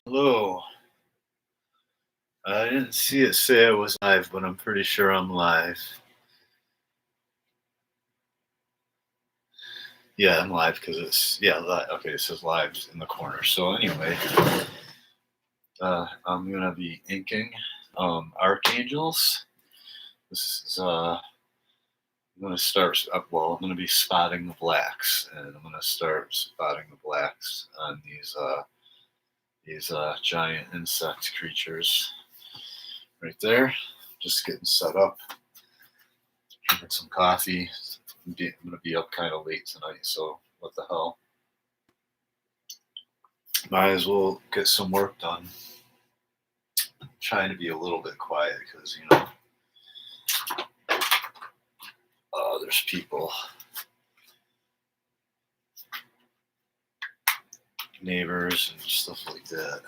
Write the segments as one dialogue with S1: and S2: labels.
S1: Hello. I didn't see it say I was live, but I'm pretty sure I'm live. Yeah, I'm live because live. Okay, it says live in the corner. So anyway, I'm gonna be inking archangels. This is I'm gonna start. I'm gonna be spotting the blacks, and I'm gonna start spotting the blacks on these giant insect creatures right there. Just getting set up. Drinking some coffee. I'm gonna be up kind of late tonight, so what the hell? Might as well get some work done. I'm trying to be a little bit quiet because there's people, neighbors, and stuff like that.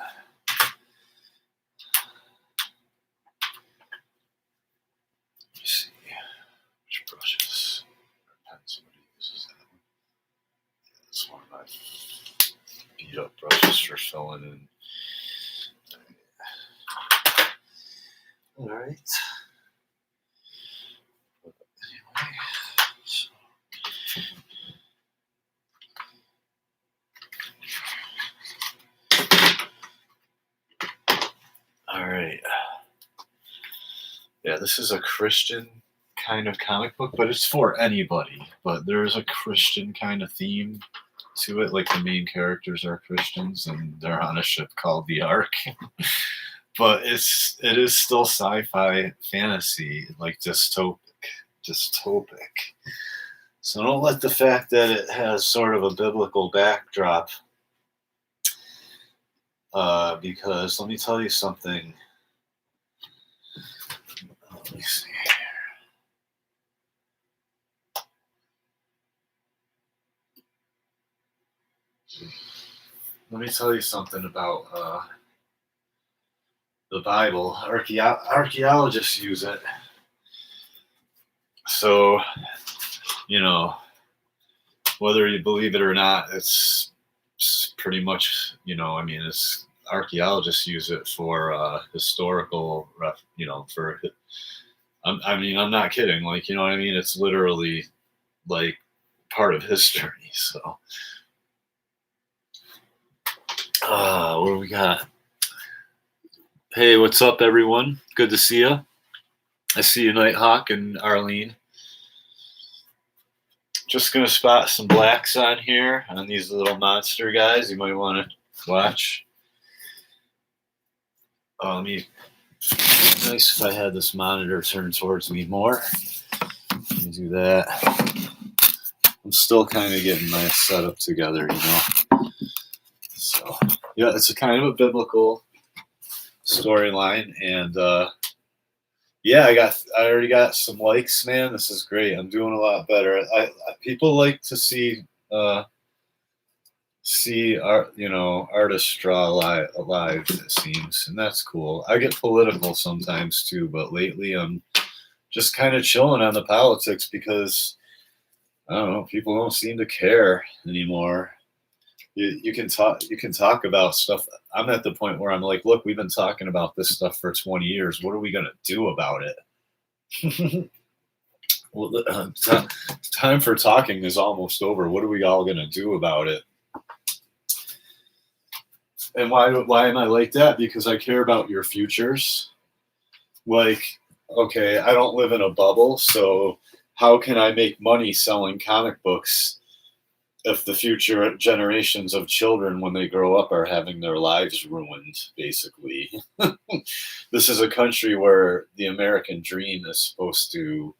S1: Let me see which brushes or pen somebody uses that one. Yeah, that's one of my beat up brushes for filling in. All right. But anyway, so. All right. Yeah, this is a Christian kind of comic book, but it's for anybody. But there's a Christian kind of theme to it. Like the main characters are Christians, and they're on a ship called the Ark. But it is still sci-fi fantasy, like dystopic. So don't let the fact that it has sort of a biblical backdrop, because let me tell you something. Let me see. Let me tell you something about the Bible. Archaeologists use it. So, whether you believe it or not, it's pretty much, it's archaeologists use it for historical, for, I'm not kidding. Like, you know what I mean? It's literally like part of history. So, what do we got? Hey, what's up, everyone? Good to see you. I see you, Nighthawk and Arlene. Just gonna spot some blacks on here on these little monster guys. You might want to watch. Nice if I had this monitor turned towards me more. Let me do that. I'm still kind of getting my setup together, So, yeah, it's a kind of a biblical storyline, and I already got some likes, man. This is great. I'm doing a lot better. People like to see art, artists draw alive, it seems, and that's cool. I get political sometimes too, but lately I'm just kind of chilling on the politics because I don't know, people don't seem to care anymore. You can talk about stuff. I'm at the point where I'm like, look, we've been talking about this stuff for 20 years. What are we gonna do about it? Well, time for talking is almost over. What are we all gonna do about it? And why am I like that? Because I care about your futures. Like, okay, I don't live in a bubble, so how can I make money selling comic books if the future generations of children, when they grow up, are having their lives ruined, basically? This is a country where the American dream is supposed to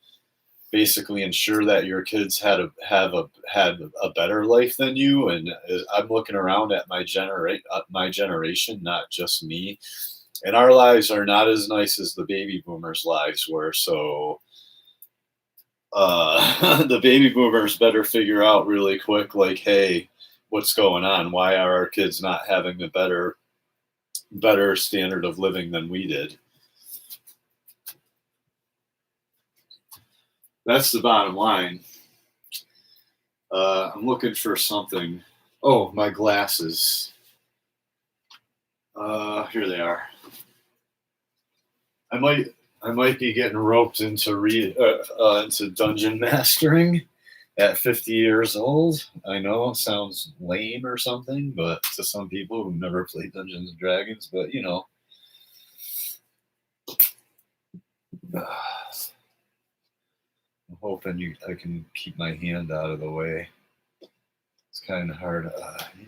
S1: basically ensure that your kids had a better life than you. And I'm looking around at my generation, not just me, and our lives are not as nice as the baby boomers' lives were. So the baby boomers better figure out really quick, like, hey, what's going on? Why are our kids not having a better standard of living than we did? That's the bottom line. I'm looking for something. Oh, my glasses. Here they are. I might I might be getting roped into dungeon mastering at 50 years old. I know it sounds lame or something, but to some people who've never played Dungeons and Dragons, but I'm hoping I can keep my hand out of the way. It's kind of hard. There we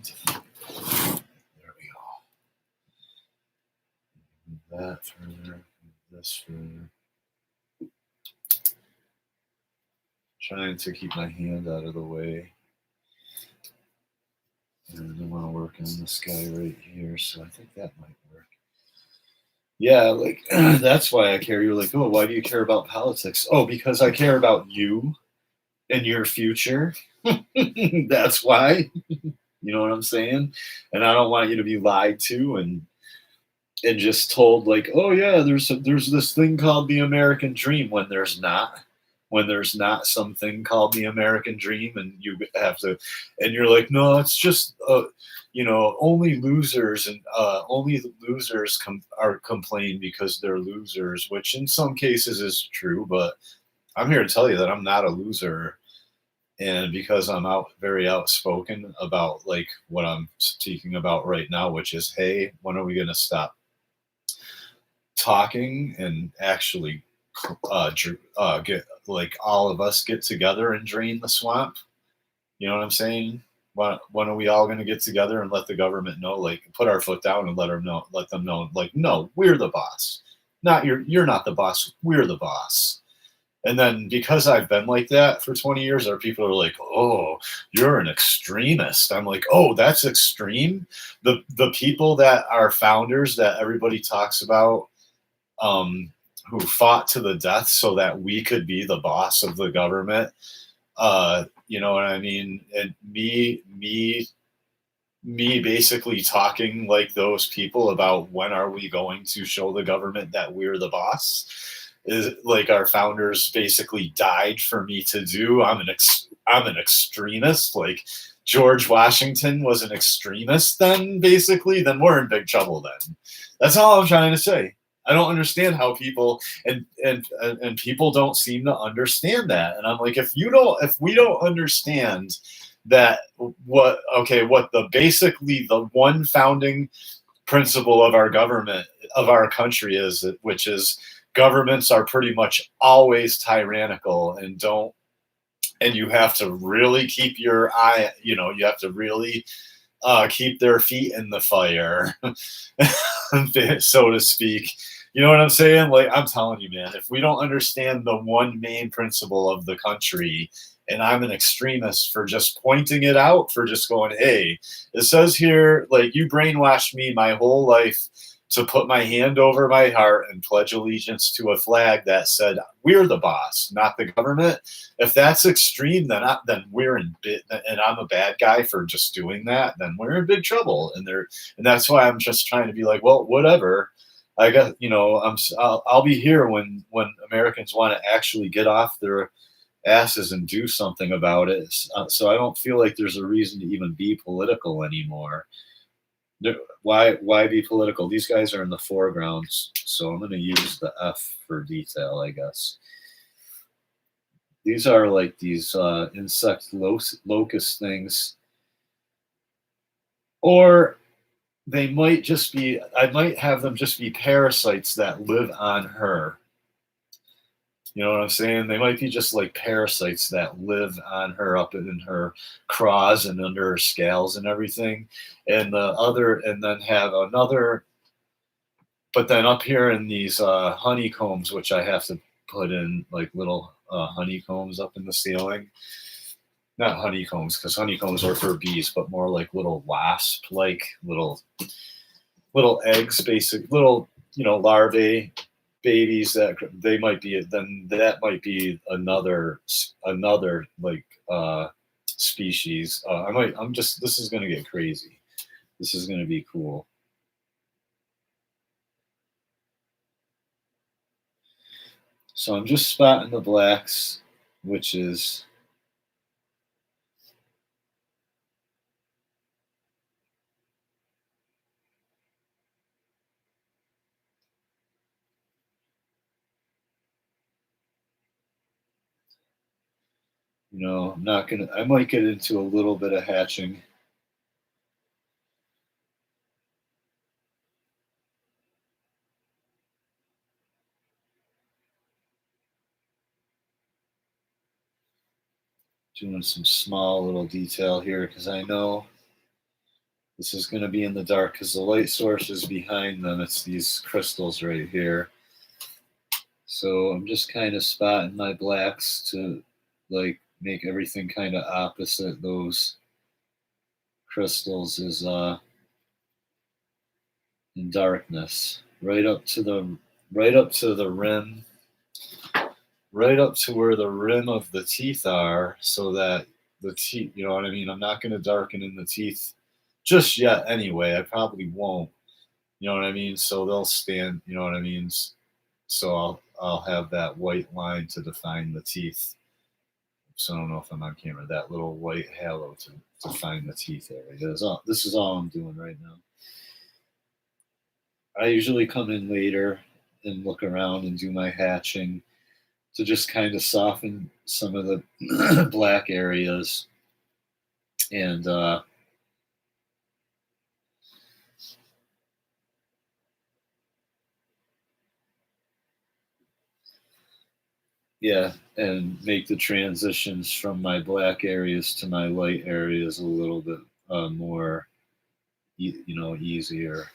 S1: go. Move that further. Move this further. Trying to keep my hand out of the way. And I want to work on this guy right here, so I think that might work. Yeah, like that's why I care. You're like, oh, why do you care about politics? Oh, because I care about you and your future. That's why. You know what I'm saying? And I don't want you to be lied to and just told like, oh yeah, there's this thing called the American dream when there's not. When there's not something called the American dream, and you have to, and you're like, no, it's just, only losers and only losers are complain because they're losers, which in some cases is true. But I'm here to tell you that I'm not a loser, and because I'm very outspoken about like what I'm speaking about right now, which is, hey, when are we going to stop talking and actually get like all of us get together and drain the swamp? You know what I'm saying? When are we all going to get together and let the government know, like put our foot down and let them know, like, no, we're the boss, not you're not the boss, we're the boss. And then because I've been like that for 20 years, our people are like, oh, you're an extremist. I'm like, oh, that's extreme. The people that are founders that everybody talks about, who fought to the death so that we could be the boss of the government. You know what I mean? And me basically talking like those people about when are we going to show the government that we're the boss is like our founders basically died for me to do. I'm an extremist. Like George Washington was an extremist then, basically, then we're in big trouble then. That's all I'm trying to say. I don't understand how people and people don't seem to understand that. And I'm like, if we don't understand that what the basically the one founding principle of our government of our country is, which is governments are pretty much always tyrannical and you have to really keep your eye, you have to really keep their feet in the fire, so to speak. You know what I'm saying? Like, I'm telling you, man, if we don't understand the one main principle of the country, and I'm an extremist for just pointing it out, for just going, hey, it says here, like, you brainwashed me my whole life to put my hand over my heart and pledge allegiance to a flag that said we're the boss, not the government. If that's extreme, then we're and I'm a bad guy for just doing that. Then we're in big trouble. And that's why I'm just trying to be like, well, whatever. I got, I'll be here when Americans want to actually get off their asses and do something about it. So I don't feel like there's a reason to even be political anymore. Why be political? These guys are in the foregrounds, so I'm going to use the F for detail, I guess. These are like these insect locust things, or they might just be. I might have them just be parasites that live on her. You know what I'm saying? They might be just like parasites that live on her, up in her craws and under her scales and everything. And then have another, but then up here in these honeycombs, which I have to put in like little honeycombs up in the ceiling. Not honeycombs, because honeycombs are for bees, but more like little wasp, like little eggs, basic little, larvae, babies that they might be. Then that might be another like species. This is gonna get crazy. This is gonna be cool. So I'm just spotting the blacks, which is I'm not gonna. I might get into a little bit of hatching. Doing some small little detail here because I know this is going to be in the dark because the light source is behind them. It's these crystals right here. So I'm just kind of spotting my blacks to like make everything kind of opposite those crystals is in darkness. Right up to the rim, right up to where the rim of the teeth are, so that the teeth, you know what I mean? I'm not going to darken in the teeth just yet anyway. I probably won't. You know what I mean? So they'll stand, you know what I mean? So I'll have that white line to define the teeth. So I don't know if I'm on camera. That little white halo to define the teeth area. This is all I'm doing right now. I usually come in later and look around and do my hatching to just kind of soften some of the black areas and yeah, and make the transitions from my black areas to my light areas a little bit more, easier.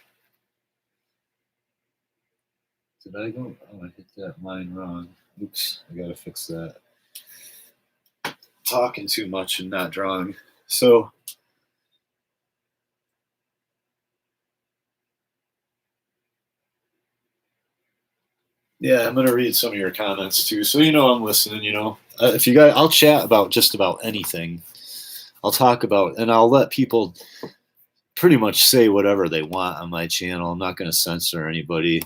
S1: Did I go? Oh, I hit that line wrong. Oops, I gotta fix that. Talking too much and not drawing. So yeah, I'm gonna read some of your comments too, so I'm listening. If you guys, I'll chat about just about anything. I'll talk about, and I'll let people pretty much say whatever they want on my channel. I'm not gonna censor anybody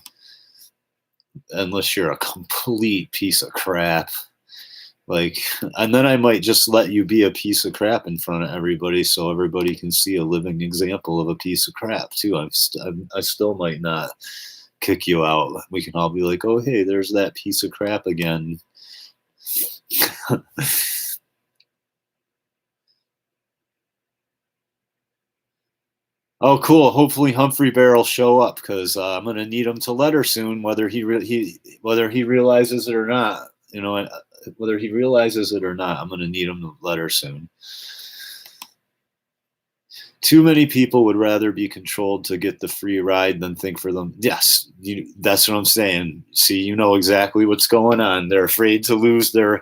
S1: unless you're a complete piece of crap. Like, and then I might just let you be a piece of crap in front of everybody, so everybody can see a living example of a piece of crap too. I still might not kick you out. We can all be like, oh, hey, there's that piece of crap again. Oh, cool. Hopefully Humphrey Bear will show up because I'm gonna need him to letter soon, whether he realizes it or not. Whether he realizes it or not, I'm gonna need him to letter soon. Too many people would rather be controlled to get the free ride than think for them. Yes, that's what I'm saying. See, you know exactly what's going on. They're afraid to lose their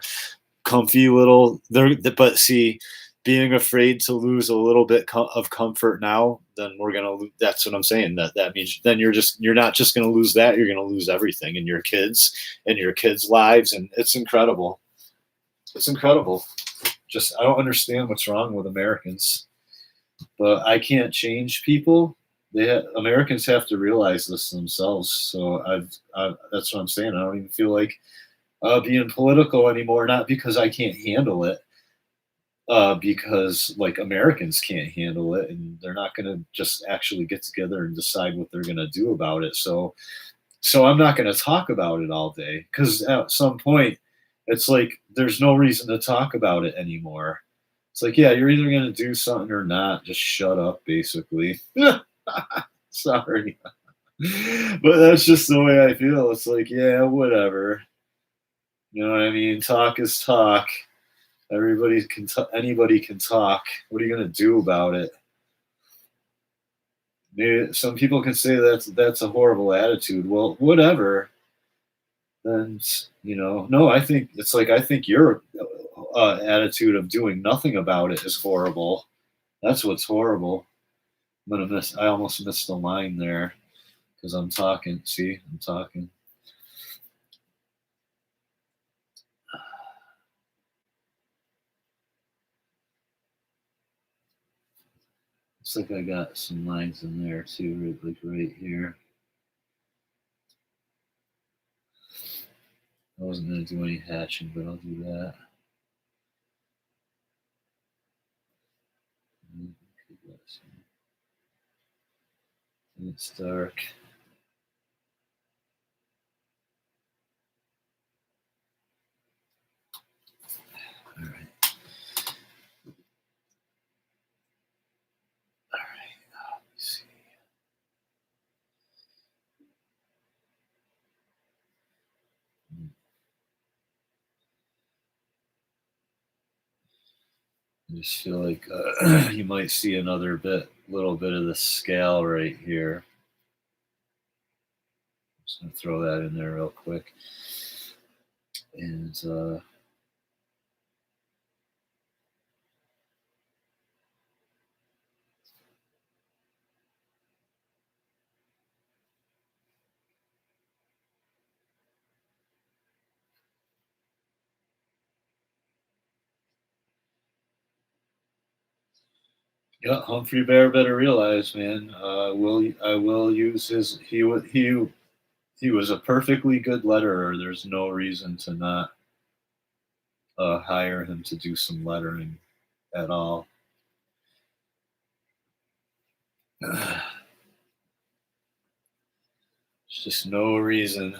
S1: comfy little. But see, being afraid to lose a little bit of comfort now, then we're gonna. That's what I'm saying. That means then you're not just gonna lose that. You're gonna lose everything in your kids and your kids' lives, and it's incredible. It's incredible. Just I don't understand what's wrong with Americans. But I can't change people. Americans have to realize this themselves. So that's what I'm saying. I don't even feel like being political anymore. Not because I can't handle it, because like Americans can't handle it, and they're not going to just actually get together and decide what they're going to do about it. So I'm not going to talk about it all day because at some point, it's like there's no reason to talk about it anymore. It's like, yeah, you're either going to do something or not. Just shut up, basically. Sorry. But that's just the way I feel. It's like, yeah, whatever. You know what I mean? Talk is talk. Anybody can talk. What are you going to do about it? Maybe some people can say that's a horrible attitude. Well, whatever. Then no, I think your attitude of doing nothing about it is horrible. That's what's horrible. I almost missed the line there because I'm talking. See, I'm talking. Looks like I got some lines in there too, right here. I wasn't going to do any hatching, but I'll do that. It's dark. All right. I just feel like you might see another little bit of the scale right here. Just gonna throw that in there real quick. And yeah, Humphrey Bear better realize, man. I will use his. He was a perfectly good letterer. There's no reason to not hire him to do some lettering at all. There's just no reason.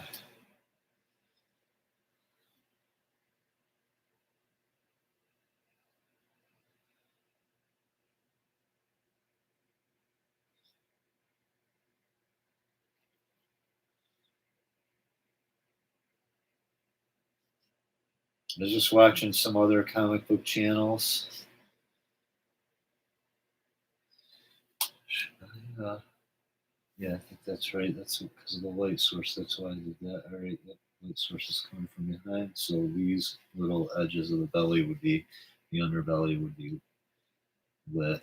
S1: I was just watching some other comic book channels. Yeah, I think that's right. That's because of the light source. That's why I did that. All right, yep. Light source is coming from behind. So these little edges of the belly would be, the underbelly would be lit.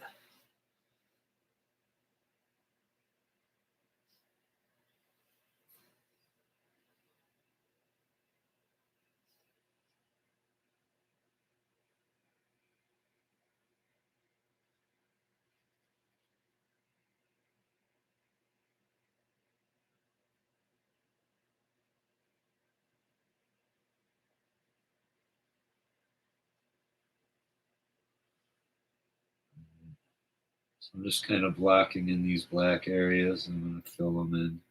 S1: So I'm just kind of blocking in these black areas and I'm going to fill them in.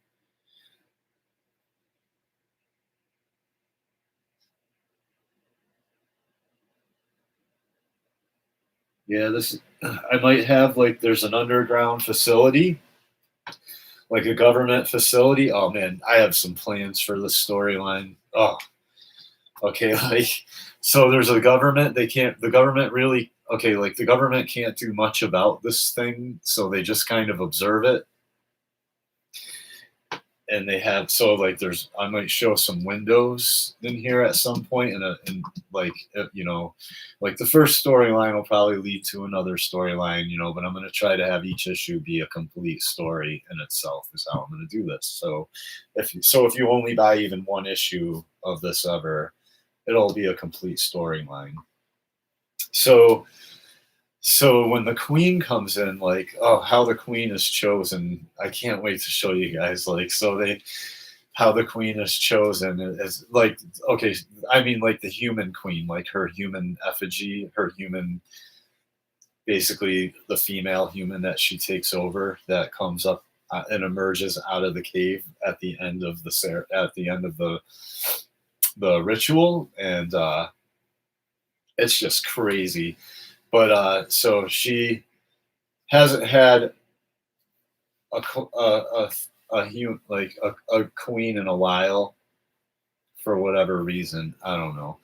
S1: Yeah, this I might have like there's an underground facility, like a government facility. Oh man, I have some plans for this storyline. Oh, okay, like so there's a government, the government really okay, like the government can't do much about this thing, so they just kind of observe it. And they have so like there's I might show some windows in here at some point and like like the first storyline will probably lead to another storyline, but I'm going to try to have each issue be a complete story in itself is how I'm going to do this. So if you only buy even one issue of this ever, it'll be a complete storyline. So so when the queen comes in, like, oh, how the queen is chosen, I can't wait to show you guys. Like, so they, how the queen is chosen is like, okay, I mean, like the human queen, like her human effigy, her human, basically the female human that she takes over that comes up and emerges out of the cave at the end of the ritual, and it's just crazy. But so she hasn't had a like a queen in a while for whatever reason. I don't know,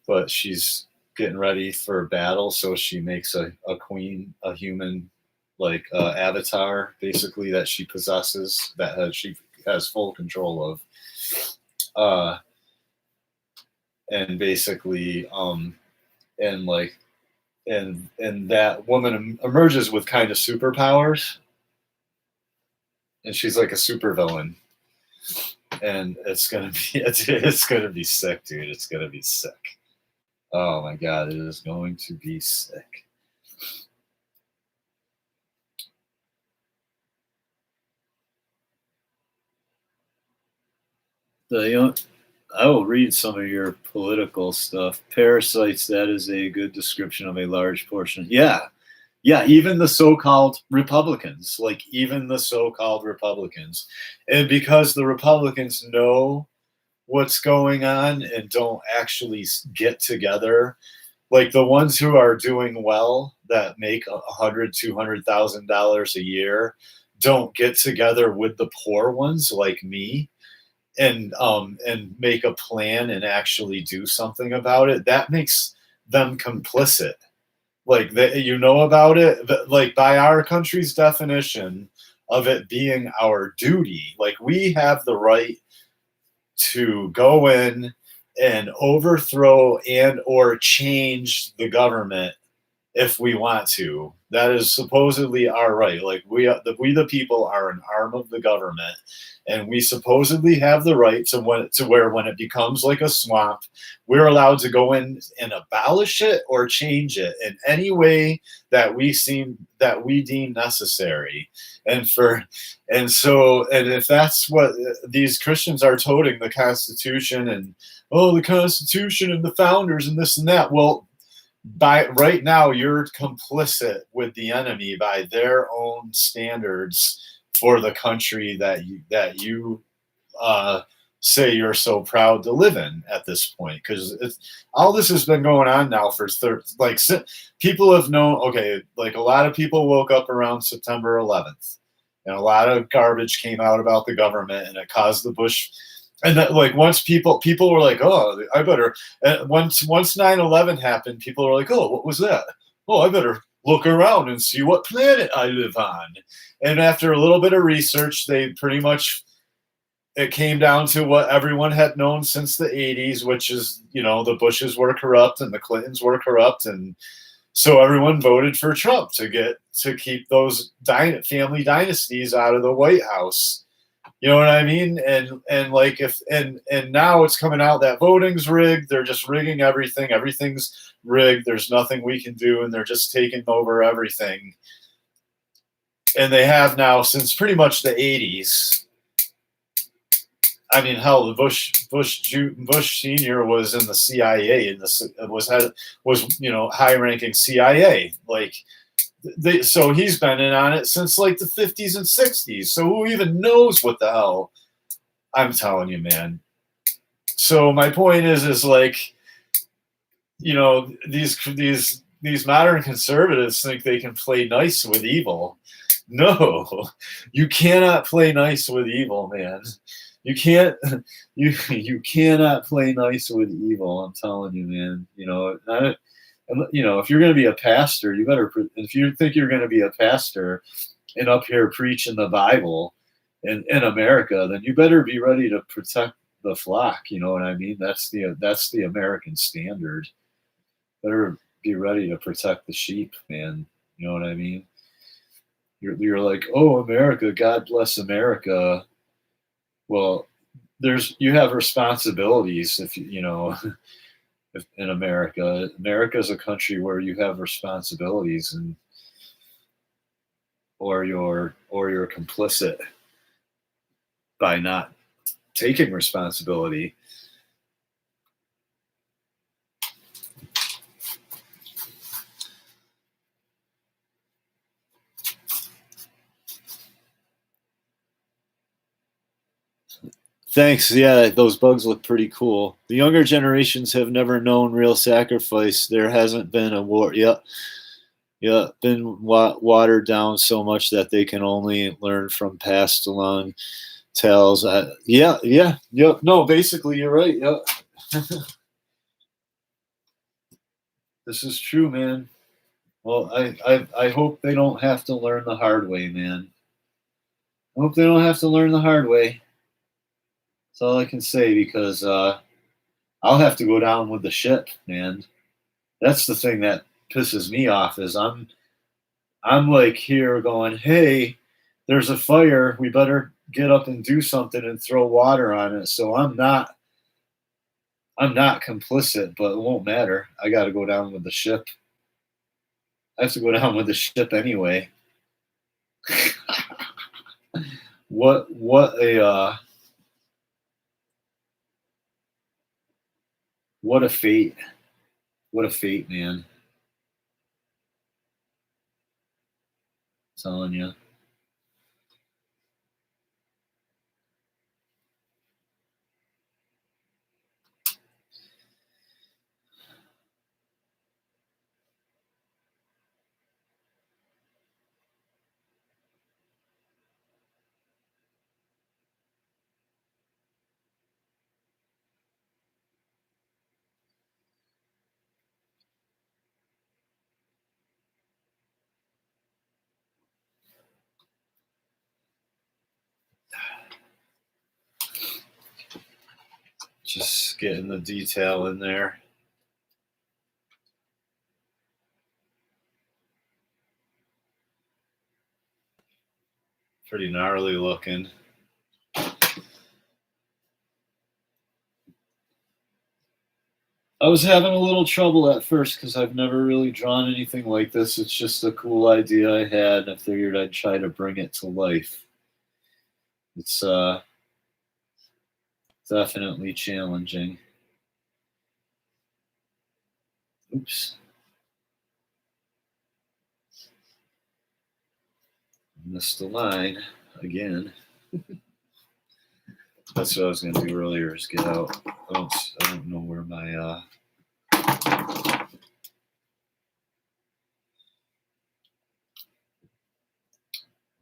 S1: but she's getting ready for battle, so she makes a queen, a human, like avatar, basically that she possesses, she has full control of, uh, and basically, and like, and that woman emerges with kind of superpowers, and she's like a supervillain. And it's gonna be it's gonna be sick, dude. It's gonna be sick. Oh my god, it is going to be sick. I will read some of your political stuff. Parasites, that is a good description of a large portion. Yeah. Yeah, even the so-called Republicans, like even the so-called Republicans. And because the Republicans know what's going on and don't actually get together, like the ones who are doing well that make $100,000 $200,000 a year don't get together with the poor ones like me and make a plan and actually do something about it. That makes them complicit. like that, you know about it, like by our country's definition of it being our duty, like we have the right to go in and overthrow and or change the government if we want to. That is supposedly our right. Like we the people are an arm of the government, and we supposedly have the right to where when it becomes like a swamp, we're allowed to go in and abolish it or change it in any way that we deem necessary. And for and if that's what these Christians are toting the Constitution and oh the Constitution and the founders and this and that, well, by right now you're complicit with the enemy by their own standards for the country that you uh, say you're so proud to live in at this point, because all this has been going on now for people have known. Okay, like a lot of people woke up around September 11th, and a lot of garbage came out about the government, and it caused the Bush. And that, like once people were like, oh, I better. And once 9/11 happened, people were like, oh, what was that? Oh, I better look around and see what planet I live on. And after a little bit of research, they pretty much it came down to what everyone had known since the 80s, which is, the Bushes were corrupt and the Clintons were corrupt. And so everyone voted for Trump to keep those family dynasties out of the White House. You know what I mean? And like if and now it's coming out that voting's rigged. They're just rigging everything. Everything's rigged. There's nothing we can do, and they're just taking over everything. And they have now since pretty much the 80s. I mean, hell, the Bush Senior was in the CIA and was high-ranking CIA. Like, so he's been in on it since like the 50s and 60s. So who even knows what the hell? I'm telling you, man. So my point is like, these modern conservatives think they can play nice with evil. No, you cannot play nice with evil, man. You can't. You cannot play nice with evil. I'm telling you, man. If you're going to be a pastor, you better. If you think you're going to be a pastor and up here preaching the Bible in America, then you better be ready to protect the flock. You know what I mean? That's the American standard. Better be ready to protect the sheep, man. You know what I mean? You're like, oh, America, God bless America. Well, you have responsibilities if if in America is a country where you have responsibilities, and or you're complicit by not taking responsibility. Thanks. Yeah, those bugs look pretty cool. The younger generations have never known real sacrifice. There hasn't been a war. Yeah, yeah, been watered down so much that they can only learn from passed along tales. Yeah, yeah, yeah. No, basically, you're right. Yeah, this is true, man. Well, I hope they don't have to learn the hard way, man. I hope they don't have to learn the hard way. That's all I can say, because I'll have to go down with the ship, man. That's the thing that pisses me off is I'm like here going, hey, there's a fire. We better get up and do something and throw water on it. So I'm not complicit, but it won't matter. I got to go down with the ship. I have to go down with the ship anyway. What a fate. What a fate, man. I'm telling you. Just getting the detail in there. Pretty gnarly looking. I was having a little trouble at first because I've never really drawn anything like this. It's just a cool idea I had, and I figured I'd try to bring it to life. It's definitely challenging. Oops. Missed the line again. That's what I was going to do earlier, is get out. I don't know where my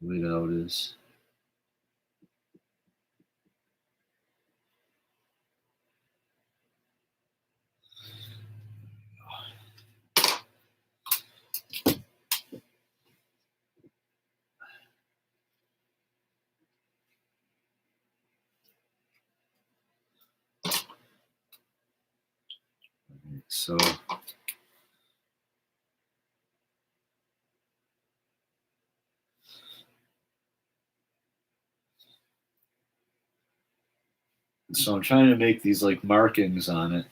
S1: lid out is. So I'm trying to make these like markings on it,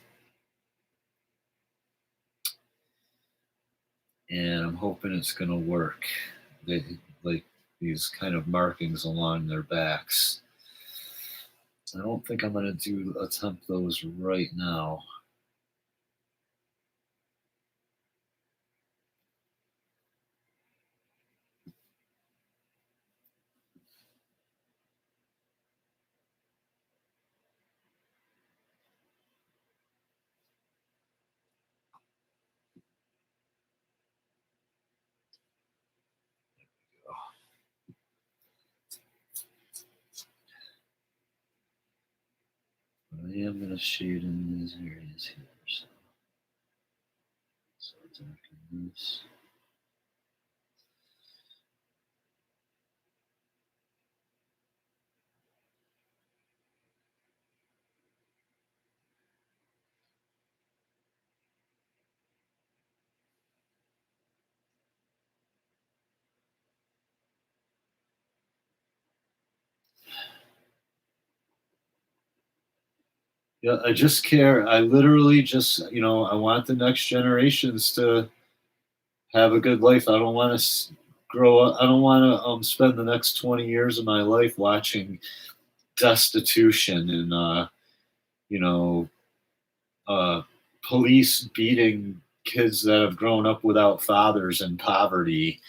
S1: and I'm hoping it's going to work. They like these kind of markings along their backs. I don't think I'm going to attempt those right now. But I am going to shade in these areas here. So darken this. Yeah, I just care. I literally just, I want the next generations to have a good life. I don't want to grow up. I don't want to spend the next 20 years of my life watching destitution and, you know, uh, police beating kids that have grown up without fathers in poverty,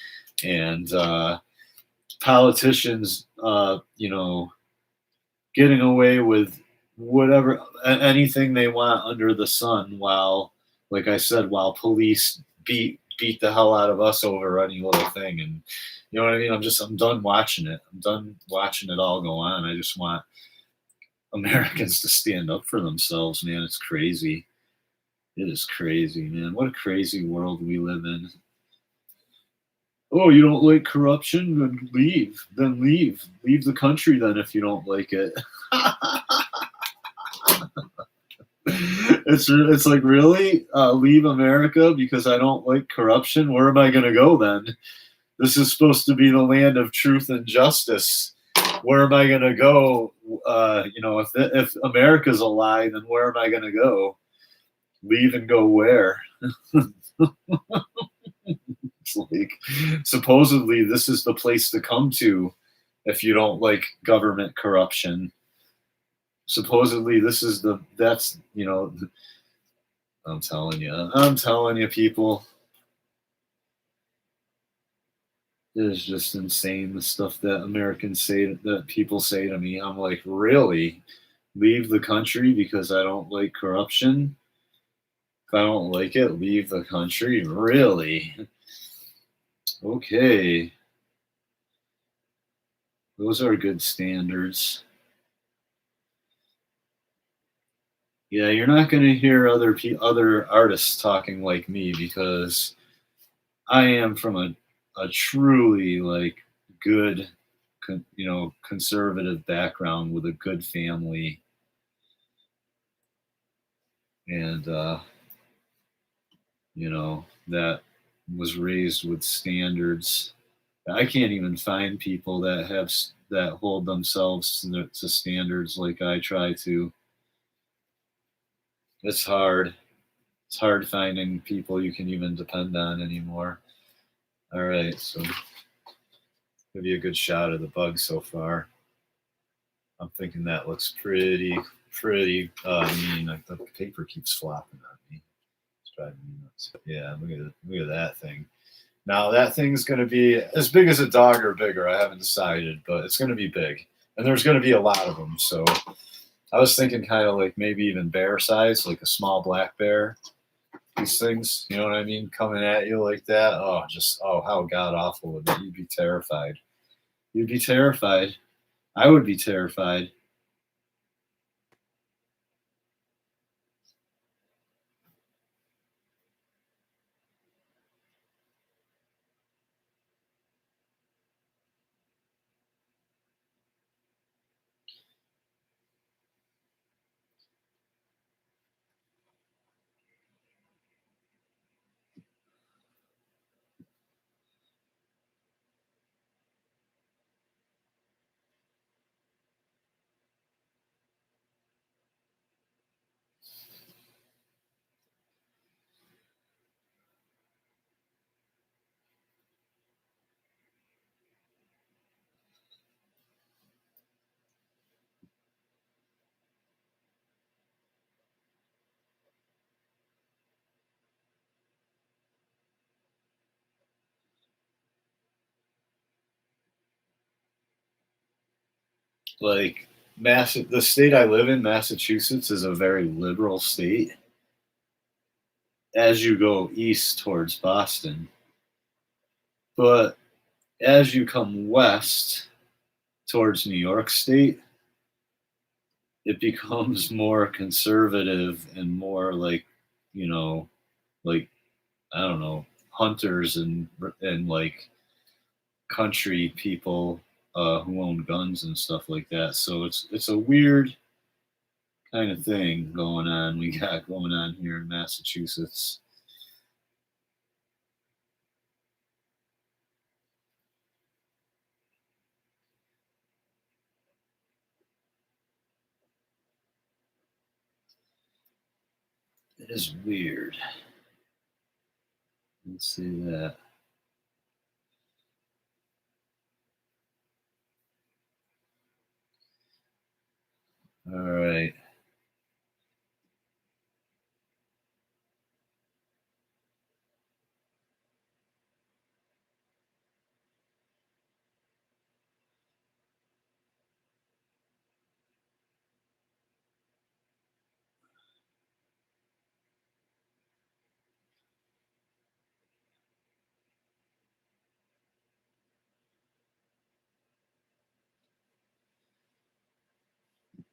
S1: and politicians, getting away with whatever anything they want under the sun, while, like I said, while police beat the hell out of us over any little thing. And you know what I mean? I'm done watching it. I'm done watching it all go on. I just want Americans to stand up for themselves, man. It's crazy. It is crazy, man. What a crazy world we live in. Oh, you don't like corruption? Then leave. Then leave. Leave the country then if you don't like it. It's like, really, leave America because I don't like corruption? Where am I going to go then? This is supposed to be the land of truth and justice. Where am I going to go? If America's a lie, then where am I going to go? Leave and go where? It's like, supposedly this is the place to come to if you don't like government corruption. Supposedly this is I'm telling you, people, it is just insane, the stuff that Americans say, that people say to me. I'm like, really? Leave the country because I don't like corruption? If I don't like it, leave the country? Really? Okay. Those are good standards. Yeah, you're not going to hear other artists talking like me, because I am from a truly like good, conservative background with a good family. and that was raised with standards. I can't even find people that hold themselves to standards like I try to. It's hard. It's hard finding people you can even depend on anymore. All right, so give you a good shot of the bug so far. I'm thinking that looks pretty mean. Like the paper keeps flopping on me. It's driving me nuts. Yeah, look at that thing. Now that thing's going to be as big as a dog or bigger. I haven't decided, but it's going to be big, and there's going to be a lot of them. So I was thinking kind of like maybe even bear size, like a small black bear. These things, you know what I mean, coming at you like that. How god awful would that? You'd be terrified. You'd be terrified. I would be terrified. Like the state I live in, Massachusetts, is a very liberal state. As you go east towards Boston, but as you come west towards New York State, it becomes more conservative and more like, you know, like I don't know, hunters and like country people who own guns and stuff like that. So it's a weird kind of thing going on. We got going on here in Massachusetts. It is weird. Let's see that. All right.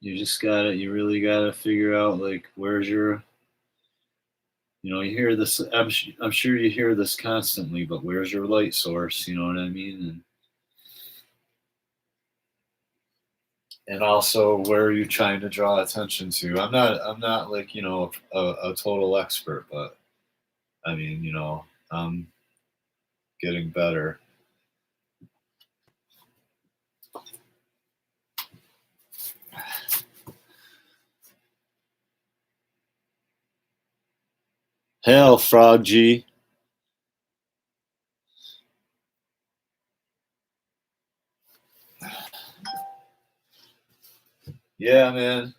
S1: You really gotta figure out like where's your, you hear this. I'm sure you hear this constantly, but where's your light source? You know what I mean? And also, where are you trying to draw attention to? I'm not like a total expert, but I mean, I'm getting better. Hell, Frog G. Yeah, man.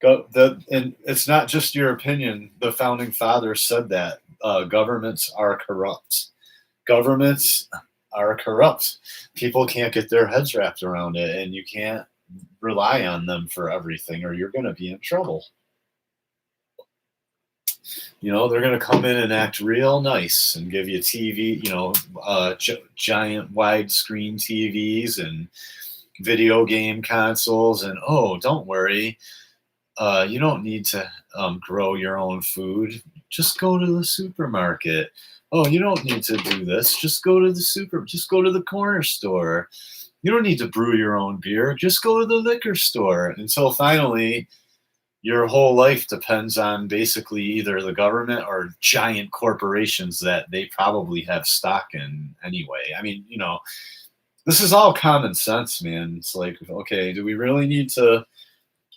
S1: And it's not just your opinion. The founding fathers said that governments are corrupt. Governments are corrupt. People can't get their heads wrapped around it, and you can't rely on them for everything, or you're going to be in trouble. They're going to come in and act real nice and give you TV, giant widescreen TVs and video game consoles. And oh, don't worry, you don't need to grow your own food. Just go to the supermarket. Oh, you don't need to do this. Just go to the corner store. You don't need to brew your own beer. Just go to the liquor store. Until finally, your whole life depends on basically either the government or giant corporations that they probably have stock in anyway. I mean, this is all common sense, man. It's like, okay, do we really need to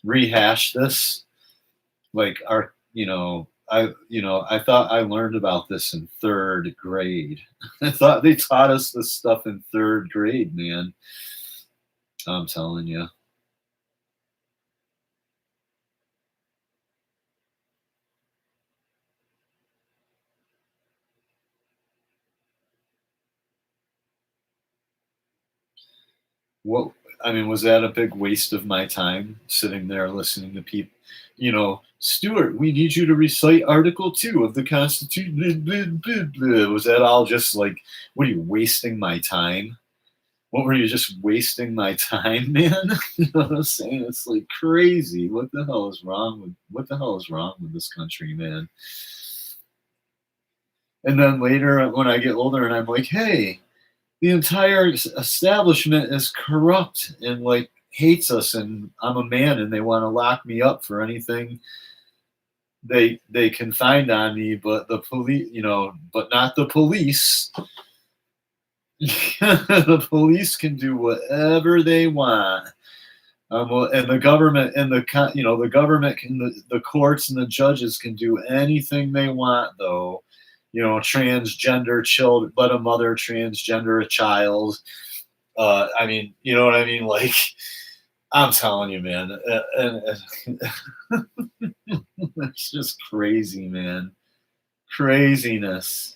S1: rehash this? Like, I thought I learned about this in third grade. I thought they taught us this stuff in third grade, man. I'm telling you. What I mean, was that a big waste of my time sitting there listening to people? Stuart, we need you to recite Article 2 of the Constitution. Blah, blah, blah, blah. Was that all just like, what are you wasting my time? What were you just wasting my time, man? You know what I'm saying? It's like crazy. What the hell is wrong with this country, man? And then later when I get older and I'm like, hey, the entire establishment is corrupt and like hates us, and I'm a man and they want to lock me up for anything they can find on me, but the police, but not the police. The police can do whatever they want. And the government and the government can, the courts and the judges can do anything they want, though. Transgender children, let a mother transgender a child. I mean, you know what I mean? Like, I'm telling you, man, it's just crazy, man. Craziness,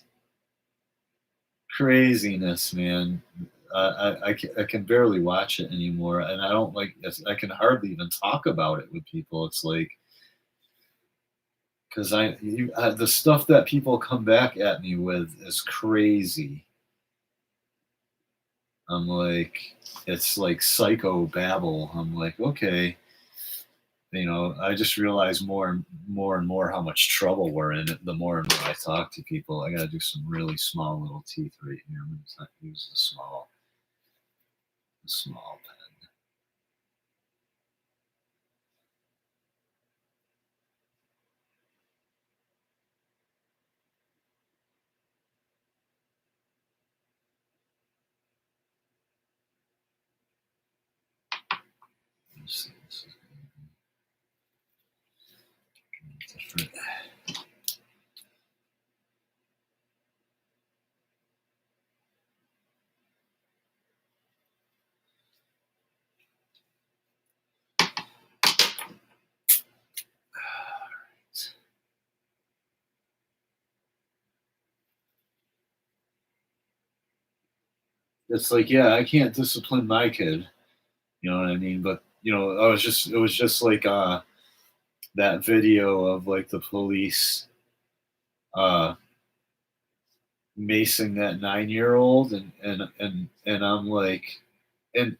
S1: craziness, man. I can barely watch it anymore, and I don't like. I can hardly even talk about it with people. It's like, because the stuff that people come back at me with is crazy. I'm like, it's like psycho babble. I'm like, okay, I just realize more and more how much trouble we're in. The more and more I talk to people, I got to do some really small little teeth right here. I'm going to use the small pen. Let's see, this is different. It's like, yeah, I can't discipline my kid. You know what I mean? But it was just like that video of like the police uh macing that 9-year old, and I'm like, and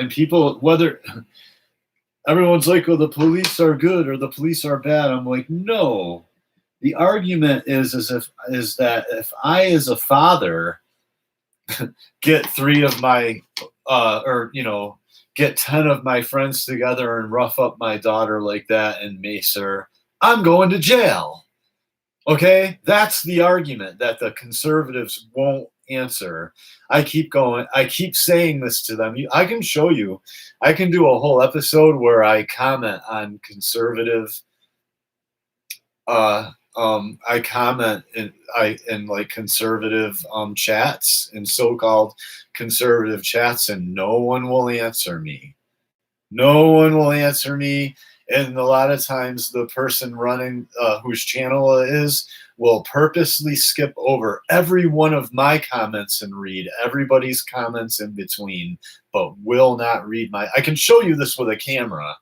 S1: people, whether everyone's like, oh, the police are good or the police are bad. I'm like, no. The argument is that if I as a father get three of my or get 10 of my friends together and rough up my daughter like that and mace her, I'm going to jail. Okay, that's the argument that the conservatives won't answer. I keep saying this to them. I can show you. I can do a whole episode where I comment on conservative I comment in like conservative chats and so-called conservative chats, and no one will answer me. No one will answer me. And a lot of times the person running whose channel it is will purposely skip over every one of my comments and read everybody's comments in between, but will not read I can show you this with a camera.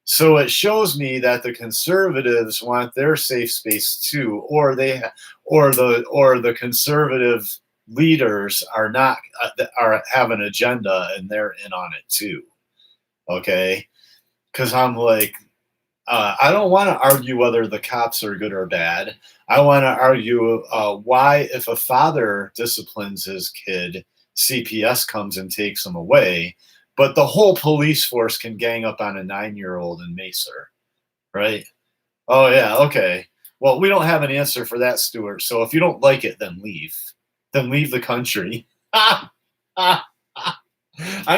S1: So it shows me that the conservatives want their safe space too, or the conservative leaders are not have an agenda and they're in on it too. Okay, because I'm like, I don't want to argue whether the cops are good or bad. I want to argue why, if a father disciplines his kid, CPS comes and takes him away, but the whole police force can gang up on a 9-year old and mace her, right? Oh yeah, okay. Well, we don't have an answer for that, Stuart. So if you don't like it, then leave. Then leave the country. I'm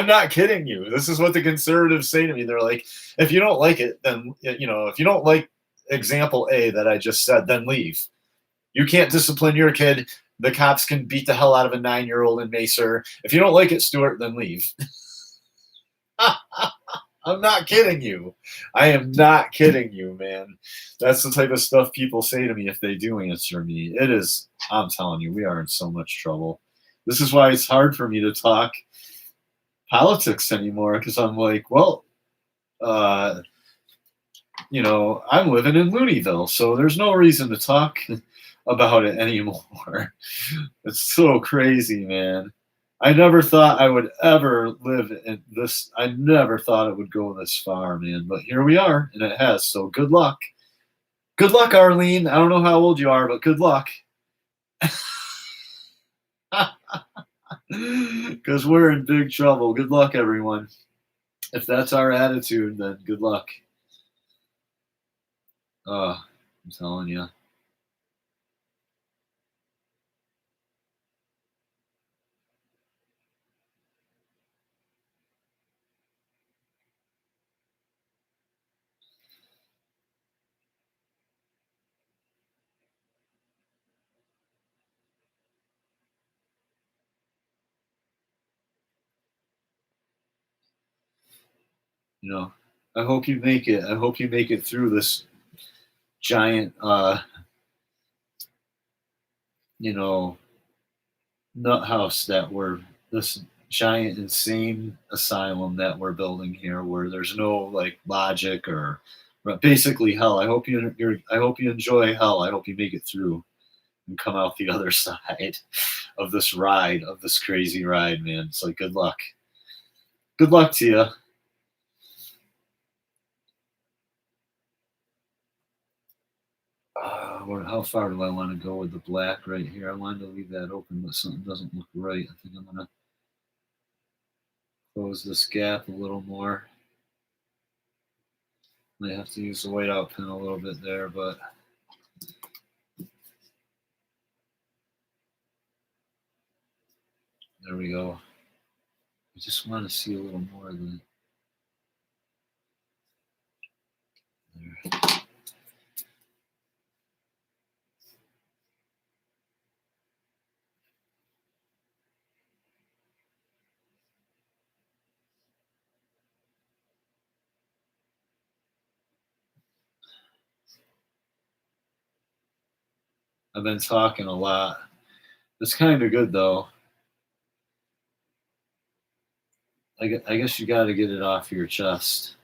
S1: not kidding you. This is what the conservatives say to me. They're like, if you don't like it, then if you don't like example A that I just said, then leave. You can't discipline your kid. The cops can beat the hell out of a 9-year-old in Macer. If you don't like it, Stuart, then leave. I'm not kidding you. I am not kidding you, man. That's the type of stuff people say to me if they do answer me. It is, I'm telling you, we are in so much trouble. This is why it's hard for me to talk politics anymore because I'm like, well, uh, I'm living in Looneyville, so there's no reason to talk about it anymore. It's so crazy, man. I never thought I would ever live in this. I never thought it would go this far, man. But here we are, and it has. So good luck. Good luck, Arlene. I don't know how old you are, but good luck. Because we're in big trouble. Good luck, everyone. If that's our attitude, then good luck. I'm telling you. I hope you make it. I hope you make it through this giant, you know, nut house that we're this giant insane asylum that we're building here, where there's no like logic or but basically hell. I hope you enjoy hell. I hope you make it through and come out the other side of this ride, of this crazy ride, man. It's like good luck. Good luck to you. How far do I want to go with the black right here? I wanted to leave that open, but something doesn't look right. I think I'm gonna close this gap a little more. Might have to use the whiteout pen a little bit there, but there we go. I just want to see a little more of the there. I've been talking a lot. It's kind of good though. I guess you got to get it off your chest.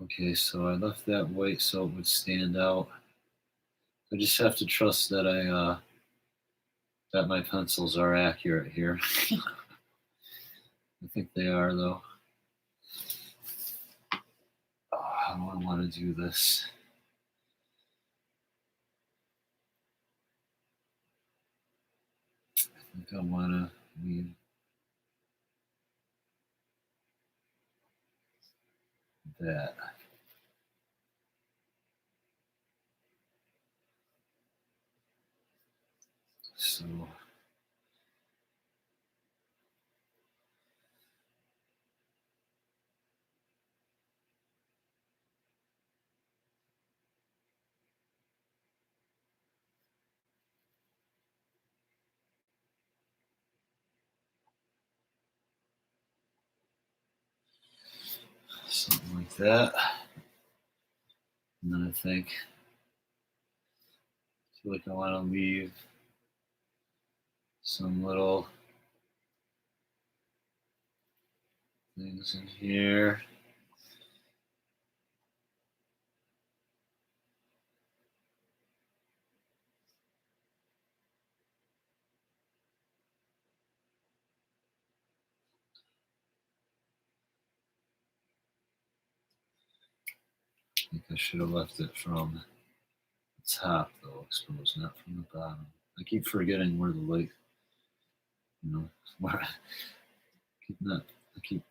S1: Okay, so I left that white so it would stand out. I just have to trust that that my pencils are accurate here. I think they are though. Oh, how do I want to do this? I think I want to leave that. So something like that. And then I feel like I want to leave some little things in here. I think I should have left it from the top though, exposed, not from the bottom. I keep forgetting where the light You know, keep that. I keep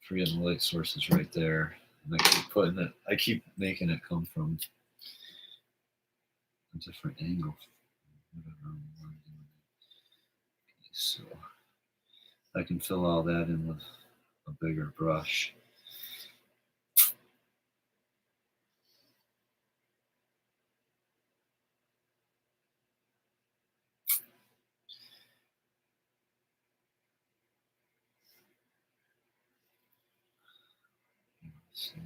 S1: forgetting the light source is right there, and I keep putting it. I keep making it come from a different angle. Whatever I'm doing. So I can fill all that in with a bigger brush. Let's see.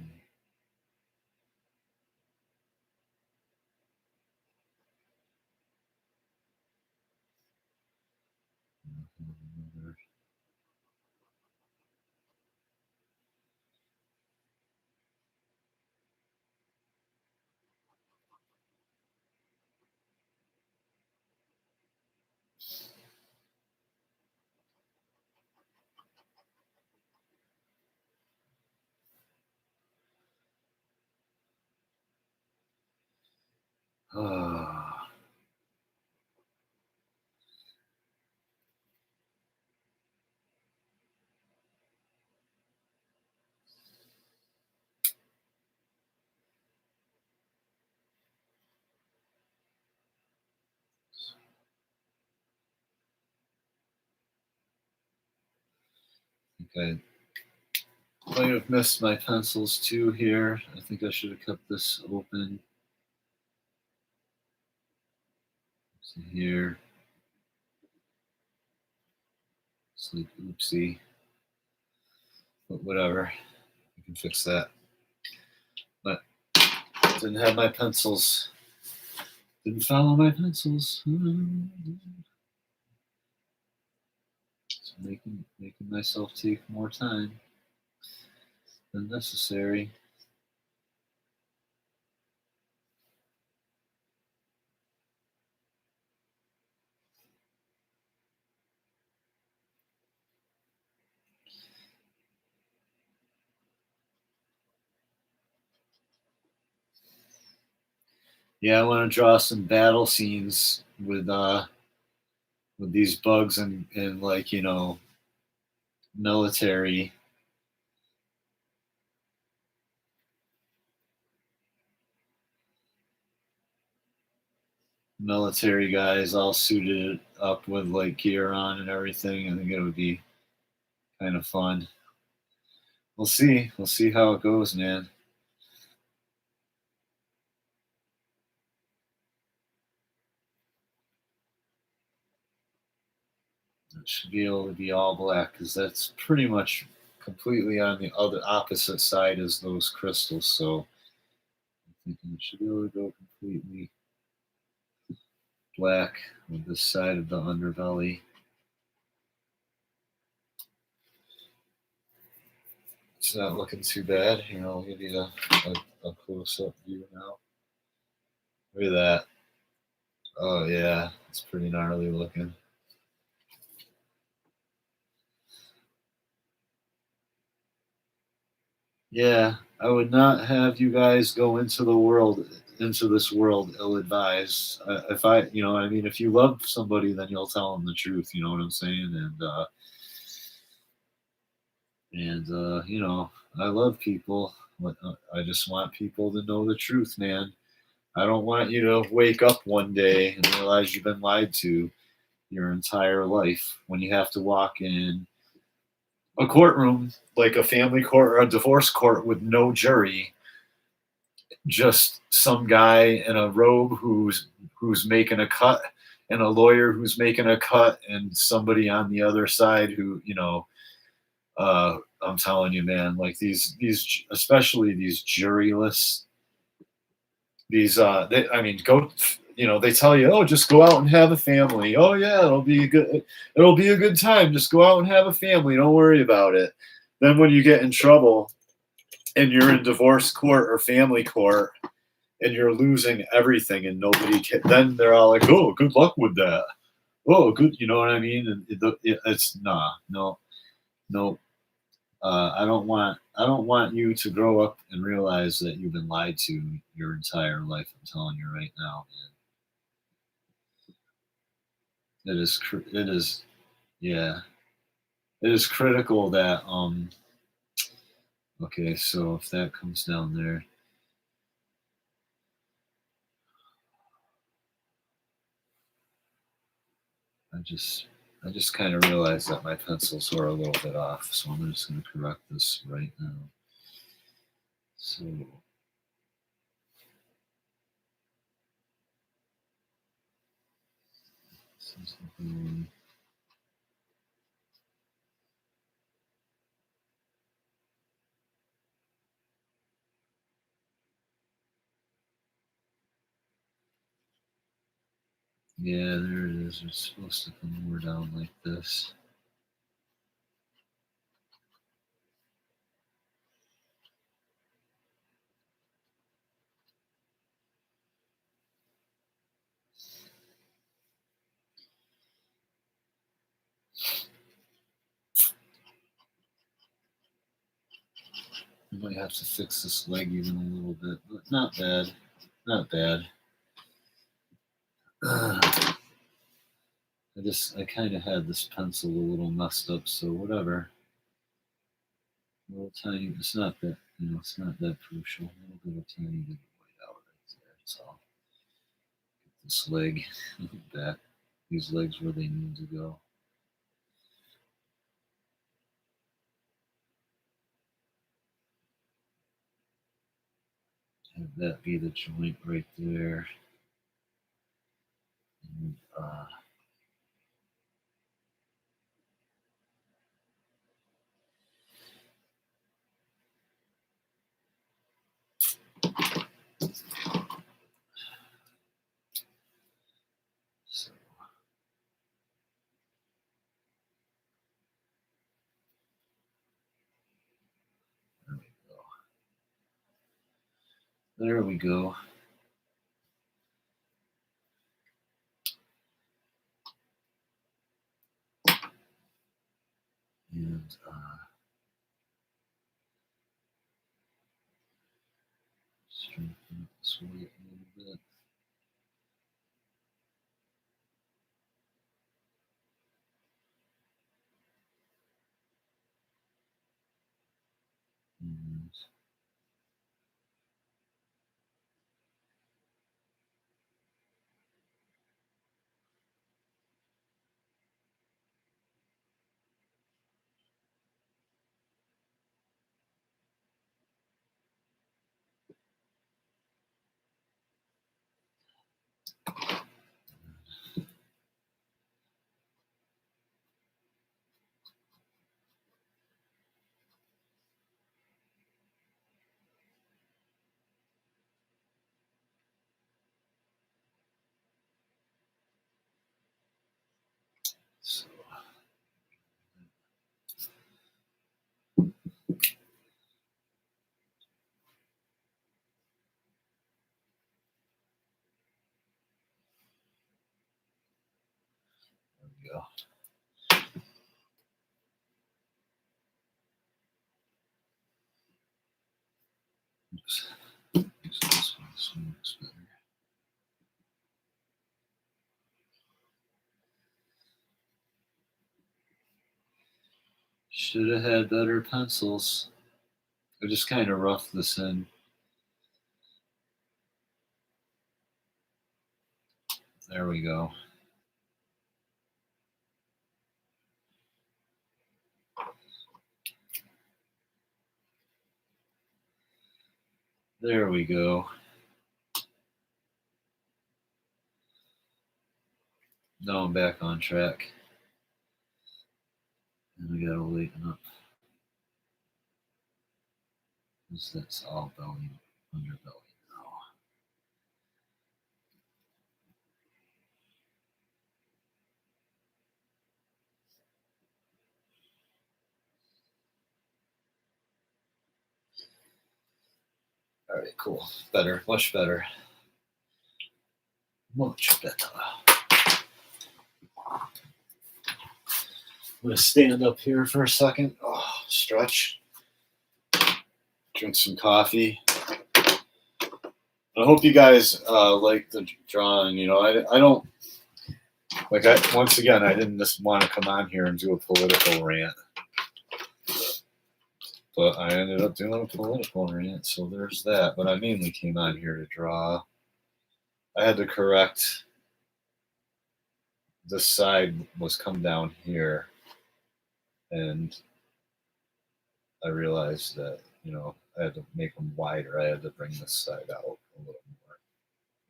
S1: Another. Ah. Okay. I might have missed my pencils too here. I think I should have kept this open. See here. It's like oopsie. But whatever. We can fix that. But didn't have my pencils. Didn't follow my pencils. So making myself take more time than necessary. Yeah, I want to draw some battle scenes with these bugs and like, you know, military guys all suited up with like gear on and everything. I think it would be kind of fun. We'll see. We'll see how it goes, man. It should be able to be all black because that's pretty much completely on the other opposite side as those crystals. So I'm thinking it should be able to go completely black with this side of the underbelly. It's not looking too bad. Here, I'll give you a close-up view now. Look at that. Oh yeah, it's pretty gnarly looking. Yeah, I would not have you guys go into this world ill-advised. If I, you know, I mean, if you love somebody, then you'll tell them the truth. You know what I'm saying? And you know, I love people. I just want people to know the truth, man. I don't want you to wake up one day and realize you've been lied to your entire life when you have to walk in a courtroom like a family court or a divorce court with no jury, just some guy in a robe who's making a cut and a lawyer who's making a cut and somebody on the other side who, you know, I'm telling you, man, like these especially these juryless, I mean, go, you know, they tell you, oh, just go out and have a family. Oh yeah, it'll be a good time. Just go out and have a family. Don't worry about it. Then when you get in trouble and you're in divorce court or family court and you're losing everything and nobody can, then they're all like, oh, good luck with that. Oh, good. You know what I mean? And it's nah, no, no. I don't want you to grow up and realize that you've been lied to your entire life. I'm telling you right now, man. It is Yeah. It is critical that okay, so if that comes down there, I just kind of realized that my pencils were a little bit off, so I'm just going to correct this right now. So this is the one. Yeah, there it is. It's supposed to come more down like this. I might have to fix this leg even a little bit, but not bad. Not bad. I kind of had this pencil a little messed up, so whatever. A little tiny, it's not that, it's not that crucial. A little bit of tiny bit of white out right there. So get this leg back, these legs where they need to go. Have that be the joint right there. And, so there we go. And strengthen up this weight a little bit. And so there we go. Oops. This one looks better. Should have had better pencils. I just kind of roughed this in. There we go. There we go. Now I'm back on track. And we gotta lighten up. Because that's all belly, underbelly now. All right, cool. Better, much better. Much better. I'm gonna stand up here for a second. Oh, stretch. Drink some coffee. I hope you guys like the drawing. I don't. Like, once again, I didn't just want to come on here and do a political rant, but I ended up doing a political rant, so there's that. But I mainly came on here to draw. I had to correct, this side was come down here, and I realized that, you know, I had to make them wider. I had to bring this side out a little more.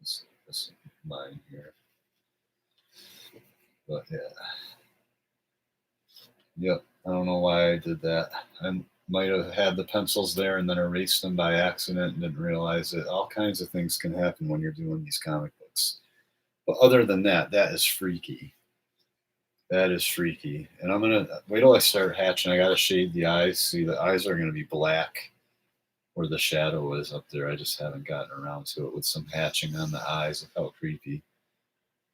S1: This line here. But yeah. Yep. I don't know why I did that. I might have had the pencils there and then erased them by accident and didn't realize it. All kinds of things can happen when you're doing these comic books. But other than that, that is freaky. That is freaky. And I'm going to wait till I start hatching. I got to shade the eyes. See, the eyes are going to be black where the shadow is up there. I just haven't gotten around to it with some hatching on the eyes. Look how creepy.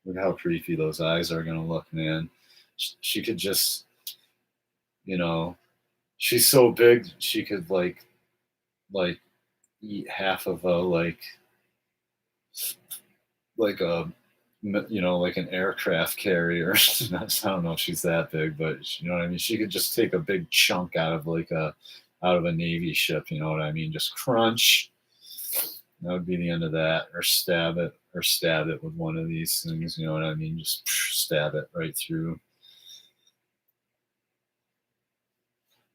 S1: Look how creepy those eyes are going to look, man. She could just, you know, she's so big she could like eat half of a like a, you know, like an aircraft carrier. I don't know if she's that big, but you know what I mean. She could just take a big chunk out of a Navy ship. You know what I mean? Just crunch. That would be the end of that, or stab it with one of these things. You know what I mean? Just stab it right through.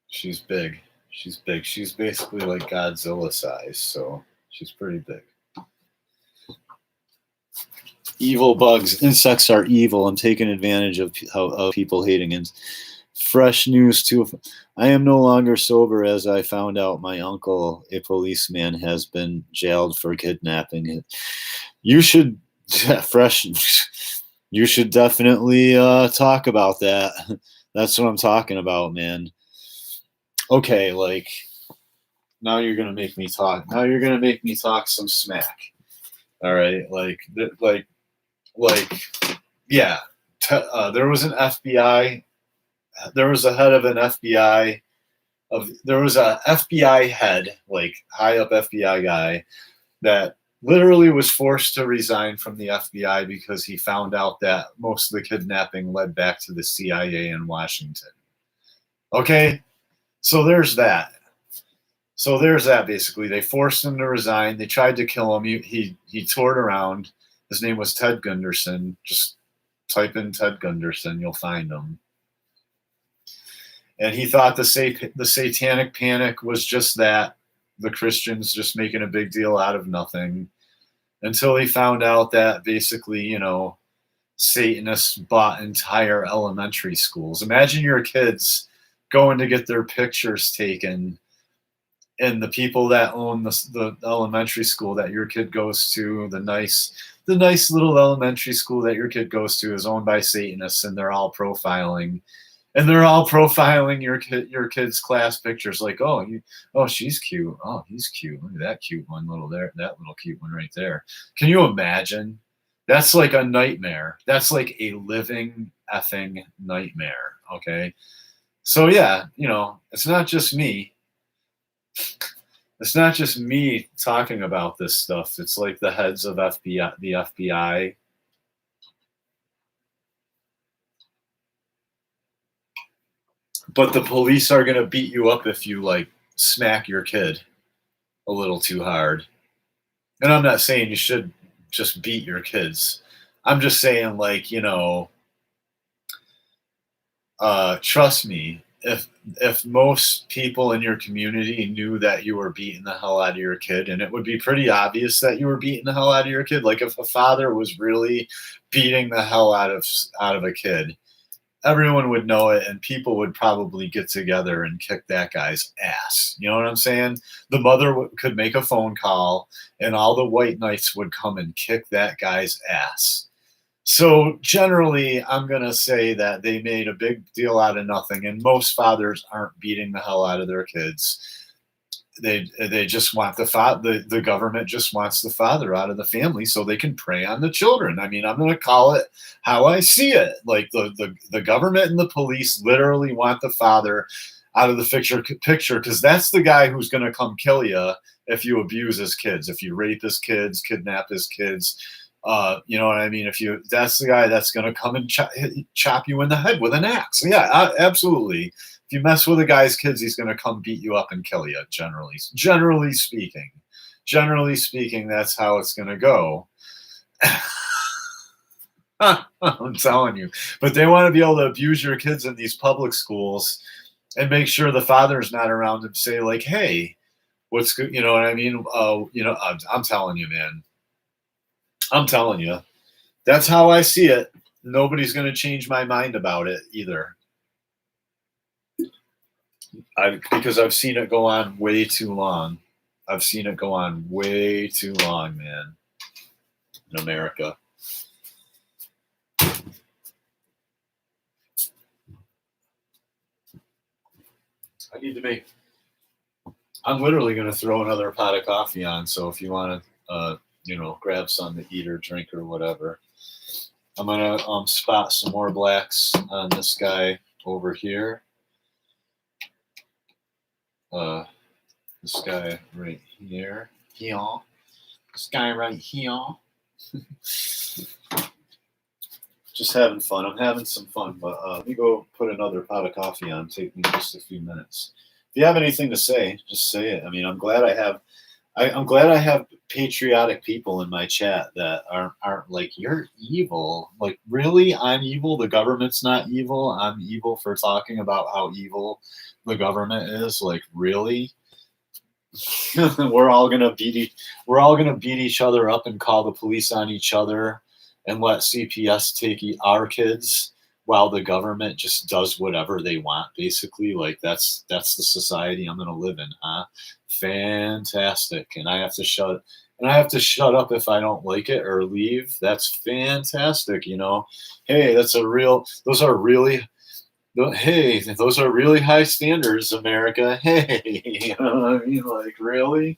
S1: She's big. She's big. She's basically like Godzilla size, so she's pretty big. Evil bugs. Insects are evil and taking advantage of people hating. And fresh news too. I am no longer sober, as I found out my uncle, a policeman, has been jailed for kidnapping. You should You should definitely talk about that. That's what I'm talking about, man. Okay, like, now you're gonna make me talk. Now you're gonna make me talk some smack. All right, yeah. There was an FBI. There was a head of an FBI. There was a FBI head, like high up FBI guy, that literally was forced to resign from the FBI because he found out that most of the kidnapping led back to the CIA in Washington. Okay, so there's that. Basically, they forced him to resign. They tried to kill him. He toured around. His name was Ted Gunderson. Just type in Ted Gunderson, you'll find him. And he thought the satanic panic was just that, the Christians just making a big deal out of nothing, until he found out that basically, you know, Satanists bought entire elementary schools. Imagine your kids going to get their pictures taken, and the people that own the elementary school that your kid goes to, the nice little elementary school that your kid goes to, is owned by Satanists, and they're all profiling. And they're all profiling your kid's class pictures, like, oh, she's cute. Oh, he's cute. Look at that cute one, that little cute one right there. Can you imagine? That's like a nightmare. That's like a living effing nightmare. Okay, so yeah, you know, it's not just me. It's not just me talking about this stuff. It's like the heads of the FBI. But the police are going to beat you up if you like smack your kid a little too hard. And I'm not saying you should just beat your kids. I'm just saying, like, you know, trust me, if most people in your community knew that you were beating the hell out of your kid, and it would be pretty obvious that you were beating the hell out of your kid, like if a father was really beating the hell out of a kid, everyone would know it, and people would probably get together and kick that guy's ass. You know what I'm saying? The mother could make a phone call, and all the white knights would come and kick that guy's ass. So generally, I'm going to say that they made a big deal out of nothing, and most fathers aren't beating the hell out of their kids. They just want the government just wants the father out of the family so they can prey on the children. I mean, I'm going to call it how I see it. Like the government and the police literally want the father out of the picture, because that's the guy who's going to come kill you if you abuse his kids, if you rape his kids, kidnap his kids, You know what I mean? That's the guy that's going to come and chop you in the head with an axe. Yeah, absolutely. If you mess with a guy's kids, he's going to come beat you up and kill you. Generally speaking, that's how it's going to go. I'm telling you. But they want to be able to abuse your kids in these public schools and make sure the father's not around and say like, "Hey, what's good?" You know what I mean? I'm telling you, man. I'm telling you. That's how I see it. Nobody's going to change my mind about it either. Because I've seen it go on way too long. I've seen it go on way too long, man. In America. I need to make. I'm literally going to throw another pot of coffee on. So if you want to, grab something to eat or drink or whatever, I'm going to spot some more blacks on this guy over here. This guy right here. This guy right here. Just having fun. I'm having some fun, but let me go put another pot of coffee on. Take me just a few minutes. If you have anything to say, just say it. I mean, I'm glad I have. I'm glad I have patriotic people in my chat that aren't like, you're evil. Like, really? I'm evil? The government's not evil? I'm evil for talking about how evil the government is? Like, really? We're all gonna beat each other up and call the police on each other and let CPS take our kids while the government just does whatever they want, basically. Like, that's the society I'm gonna live in, huh? Fantastic. And I have to shut up if I don't like it or leave. That's fantastic, you know. Hey, those are really high standards, America. Hey, you know what I mean? Like, really?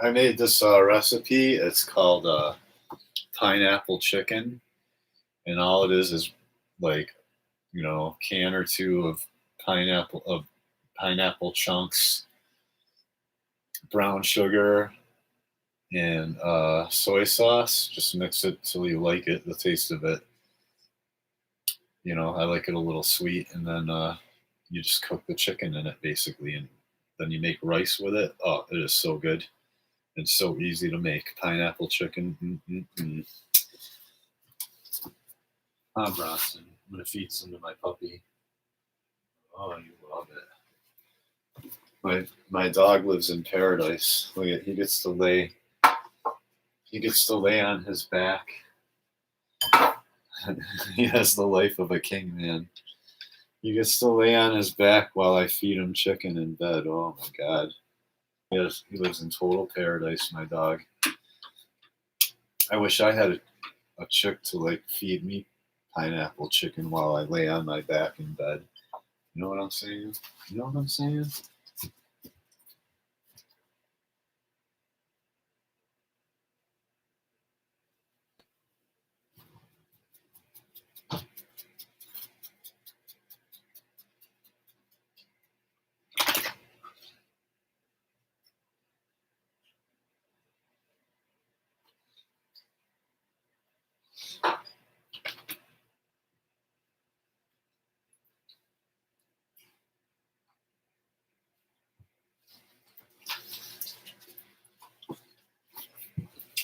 S1: I made this recipe. It's called pineapple chicken, and all it is like, can or two of pineapple chunks, brown sugar, and soy sauce. Just mix it till you like it, the taste of it. I like it a little sweet, and then you just cook the chicken in it basically, and then you make rice with it. Oh, it is so good. It's so easy to make. Pineapple chicken. Mm-mm-mm. Bronson. I'm gonna feed some to my puppy. Oh, you love it. My dog lives in paradise. Look at, he gets to lay. He gets to lay on his back. He has the life of a king, man. He gets to lay on his back while I feed him chicken in bed. Oh my god. Yes, he lives in total paradise, my dog. I wish I had a chick to like feed me pineapple chicken while I lay on my back in bed. You know what I'm saying? You know what I'm saying?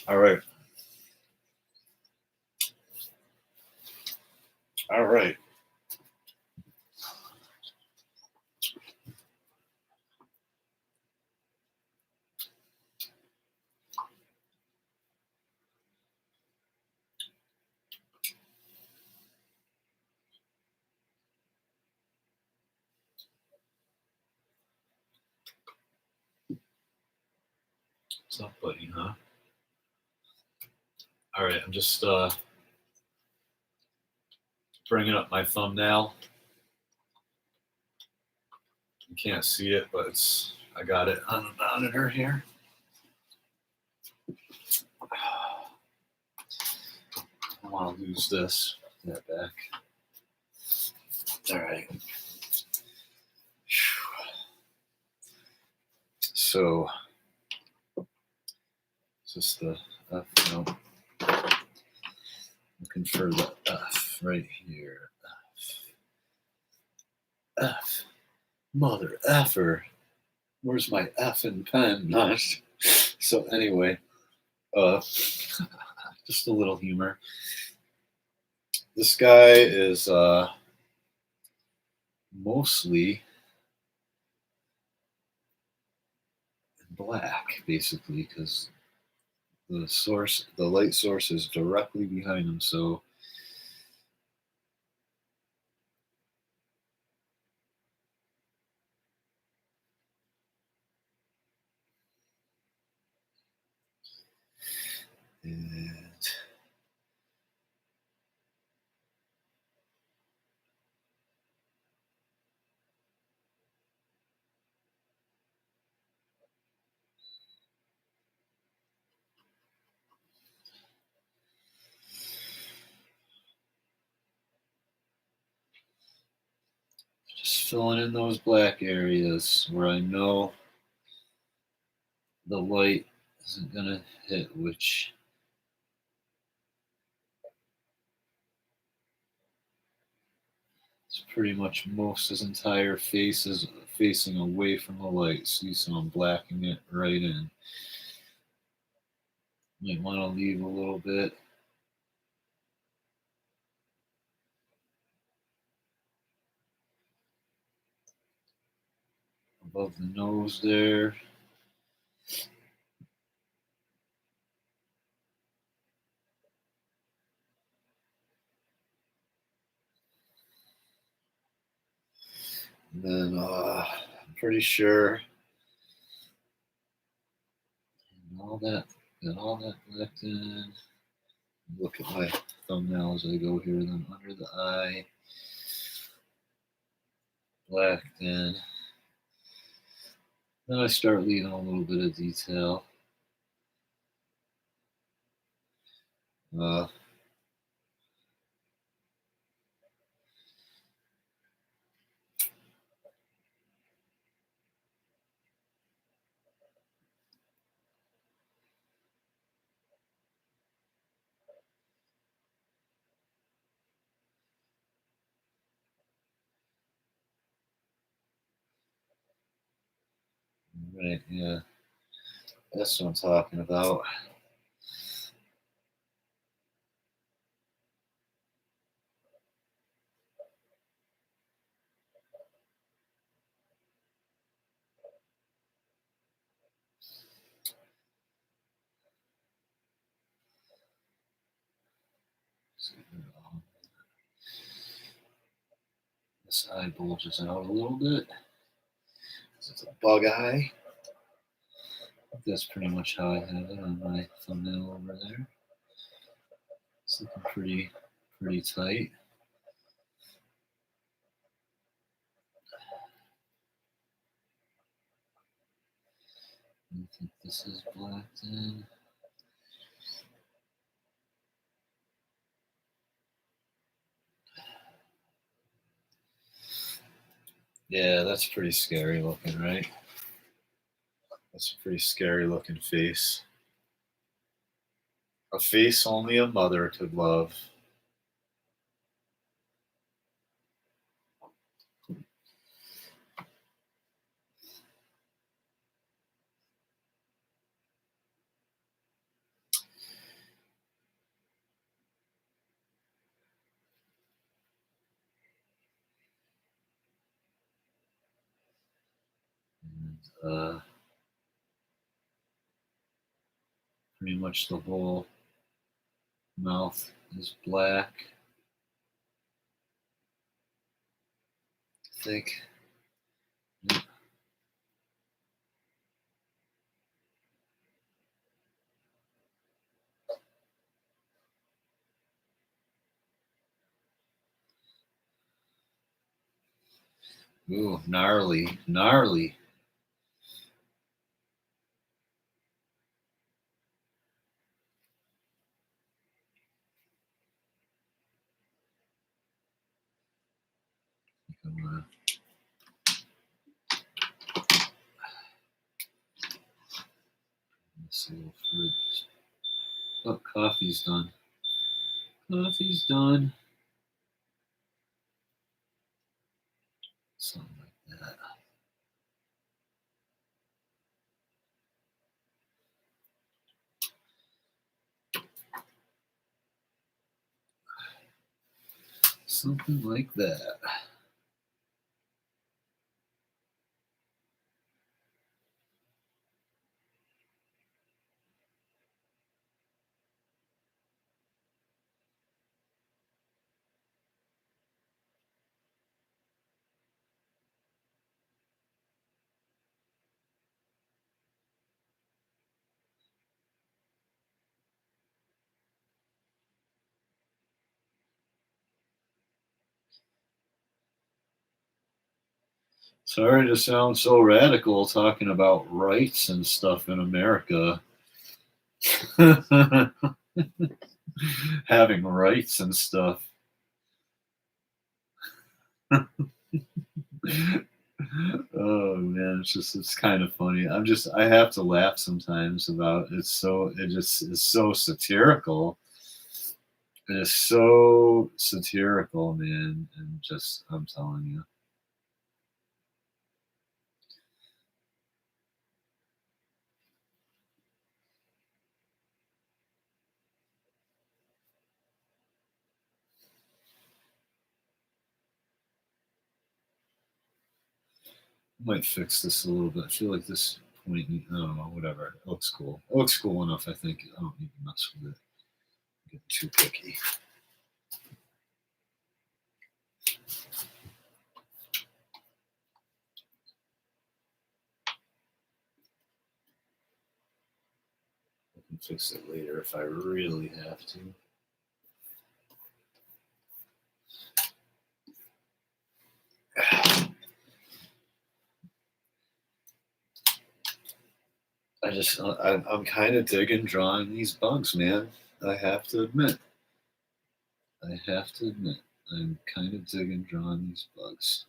S1: All right. All right. What's up, buddy, huh? All right, I'm just bringing up my thumbnail. You can't see it, but I got it on the monitor here. I don't want to lose this. That back. All right. So, is this the F? No. Looking for the F right here. F. Mother effer. Where's my effing pen? Nice. So anyway, just a little humor. This guy is mostly black, basically, because the light source is directly behind him. So and just filling in those black areas where I know the light isn't gonna hit, which is pretty much most his entire face is facing away from the light. See, so I'm blacking it right in. Might want to leave a little bit. Above the nose there. And then I'm pretty sure all that blacked in. Look at my thumbnail as I go here. Then under the eye, black then. Then I start leaving a little bit of detail. Uh, right, yeah. That's what I'm talking about. This eye bulges out a little bit. It's a bug eye. That's pretty much how I have it on my thumbnail over there. It's looking pretty tight. I think this is blacked in. Yeah, that's pretty scary looking, right? That's a pretty scary looking face. A face only a mother could love. And, pretty much the whole mouth is black. I think. Yep. Ooh, gnarly, gnarly. I'm gonna see a little further. Oh, coffee's done. Coffee's done. Something like that. Something like that. Sorry to sound so radical talking about rights and stuff in America. Having rights and stuff. Oh man, it's kind of funny. I have to laugh sometimes about it. It just is so satirical. It is so satirical, man, and just I'm telling you. Might fix this a little bit. I feel like this point, I don't know, whatever. It looks cool. It looks cool enough, I think. I don't need to mess with it. Get too picky. I can fix it later if I really have to. I'm kind of digging drawing these bugs, man. I have to admit. I have to admit. I'm kind of digging drawing these bugs.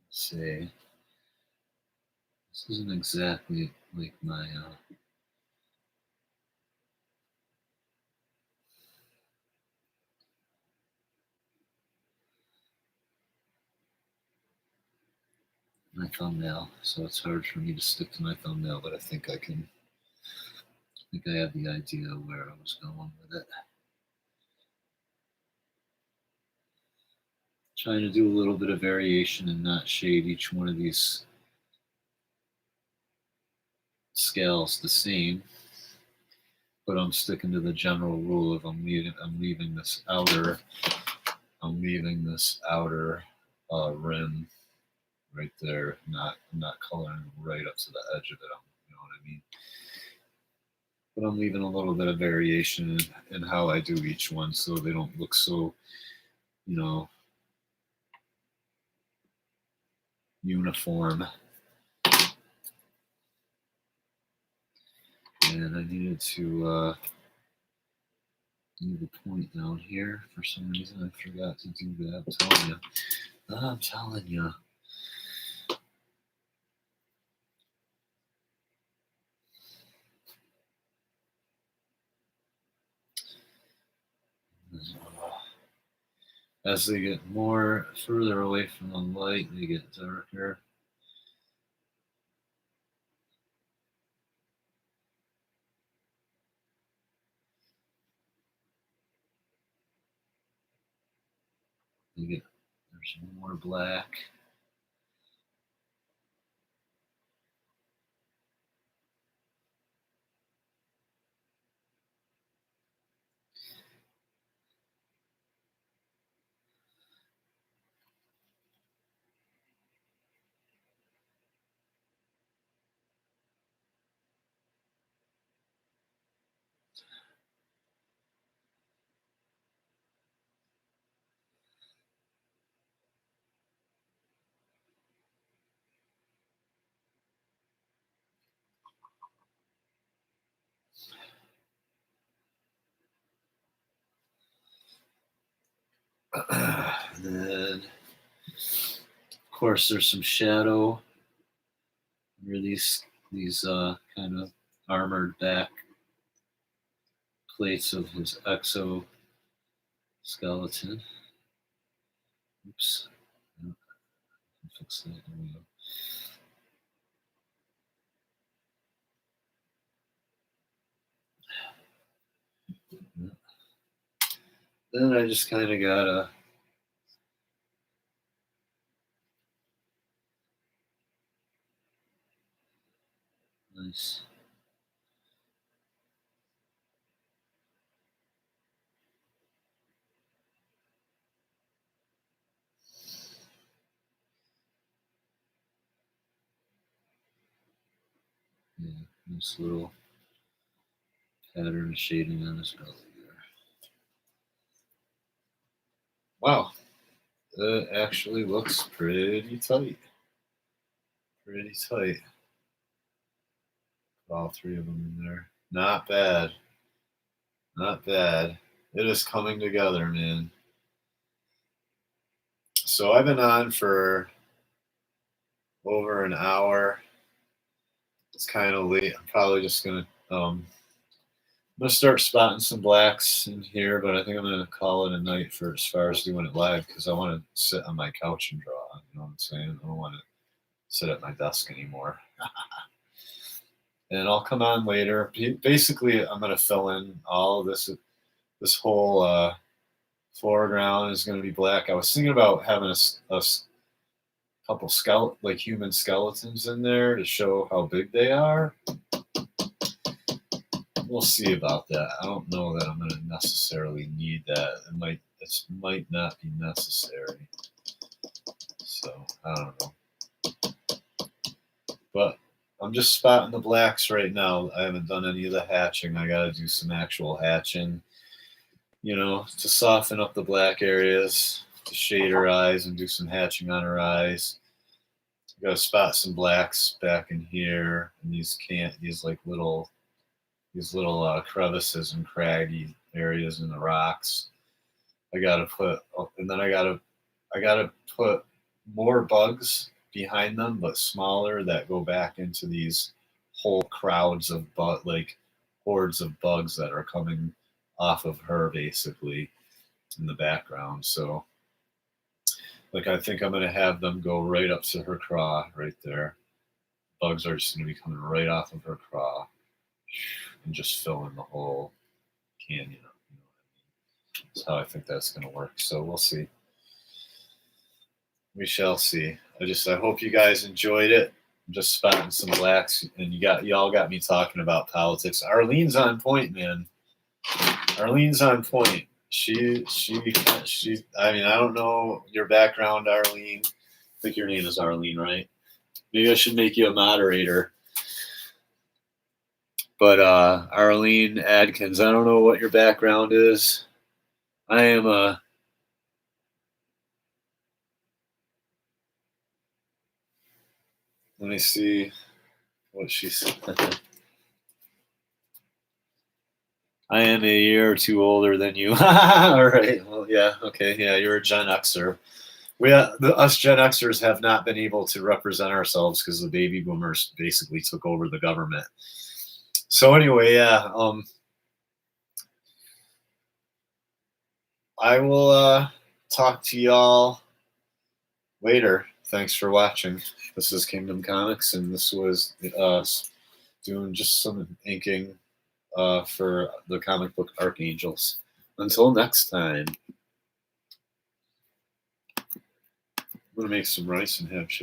S1: Let's see. This isn't exactly like my thumbnail, so it's hard for me to stick to my thumbnail, but I think I can. I think I have the idea where I was going with it. Trying to do a little bit of variation and not shade each one of these scales the same, but I'm sticking to the general rule of I'm leaving this outer rim right there. I'm not coloring right up to the edge of it. You know what I mean? But I'm leaving a little bit of variation in how I do each one, so they don't look so, you know, uniform. And I needed to need a point down here. For some reason, I forgot to do that. I'm telling you. As they get further away from the light, they get darker. There's more black. And then, of course, there's some shadow where these kind of armored back plates of his exoskeleton. Oops. Fix that. There we go. Then I just kind of gotta nice. Yeah, nice little pattern of shading on his belly there. Wow, that actually looks pretty tight. Pretty tight. All three of them in there. Not bad. Not bad. It is coming together, man. So I've been on for over an hour. It's kind of late. I'm probably just gonna start spotting some blacks in here, but I think I'm gonna call it a night for as far as doing it live because I want to sit on my couch and draw. You know what I'm saying? I don't want to sit at my desk anymore. And I'll come on later. Basically, I'm gonna fill in all of this. This whole foreground is gonna be black. I was thinking about having a couple human skeletons in there to show how big they are. We'll see about that. I don't know that I'm going to necessarily need that. It might not be necessary. So I don't know. But I'm just spotting the blacks right now. I haven't done any of the hatching. I got to do some actual hatching. you know, to soften up the black areas, to shade her eyes and do some hatching on her eyes. Got to spot some blacks back in here, and these like little crevices and craggy areas in the rocks. I gotta put, and then I gotta put more bugs behind them, but smaller, that go back into these whole crowds of like hordes of bugs that are coming off of her basically in the background. So like I think I'm gonna have them go right up to her craw right there. Bugs are just gonna be coming right off of her craw and just filling the whole canyon up. That's how I think that's gonna work. So we'll see. We shall see. I hope you guys enjoyed it. I'm just spotting some blacks, and y'all got me talking about politics. Arlene's on point, man. Arlene's on point. She. I mean, I don't know your background, Arlene. I think your name is Arlene, right? Maybe I should make you a moderator. But Arlene Adkins, I don't know what your background is. I am a. Let me see what she said. I am a year or two older than you. All right. Well, yeah. Okay. Yeah, you're a Gen Xer. Us Gen Xers have not been able to represent ourselves because the baby boomers basically took over the government. So anyway, yeah. I will talk to y'all later. Thanks for watching. This is Kingdom Comics, and this was us doing just some inking for the comic book Archangels. Until next time, I'm going to make some rice and have chicken.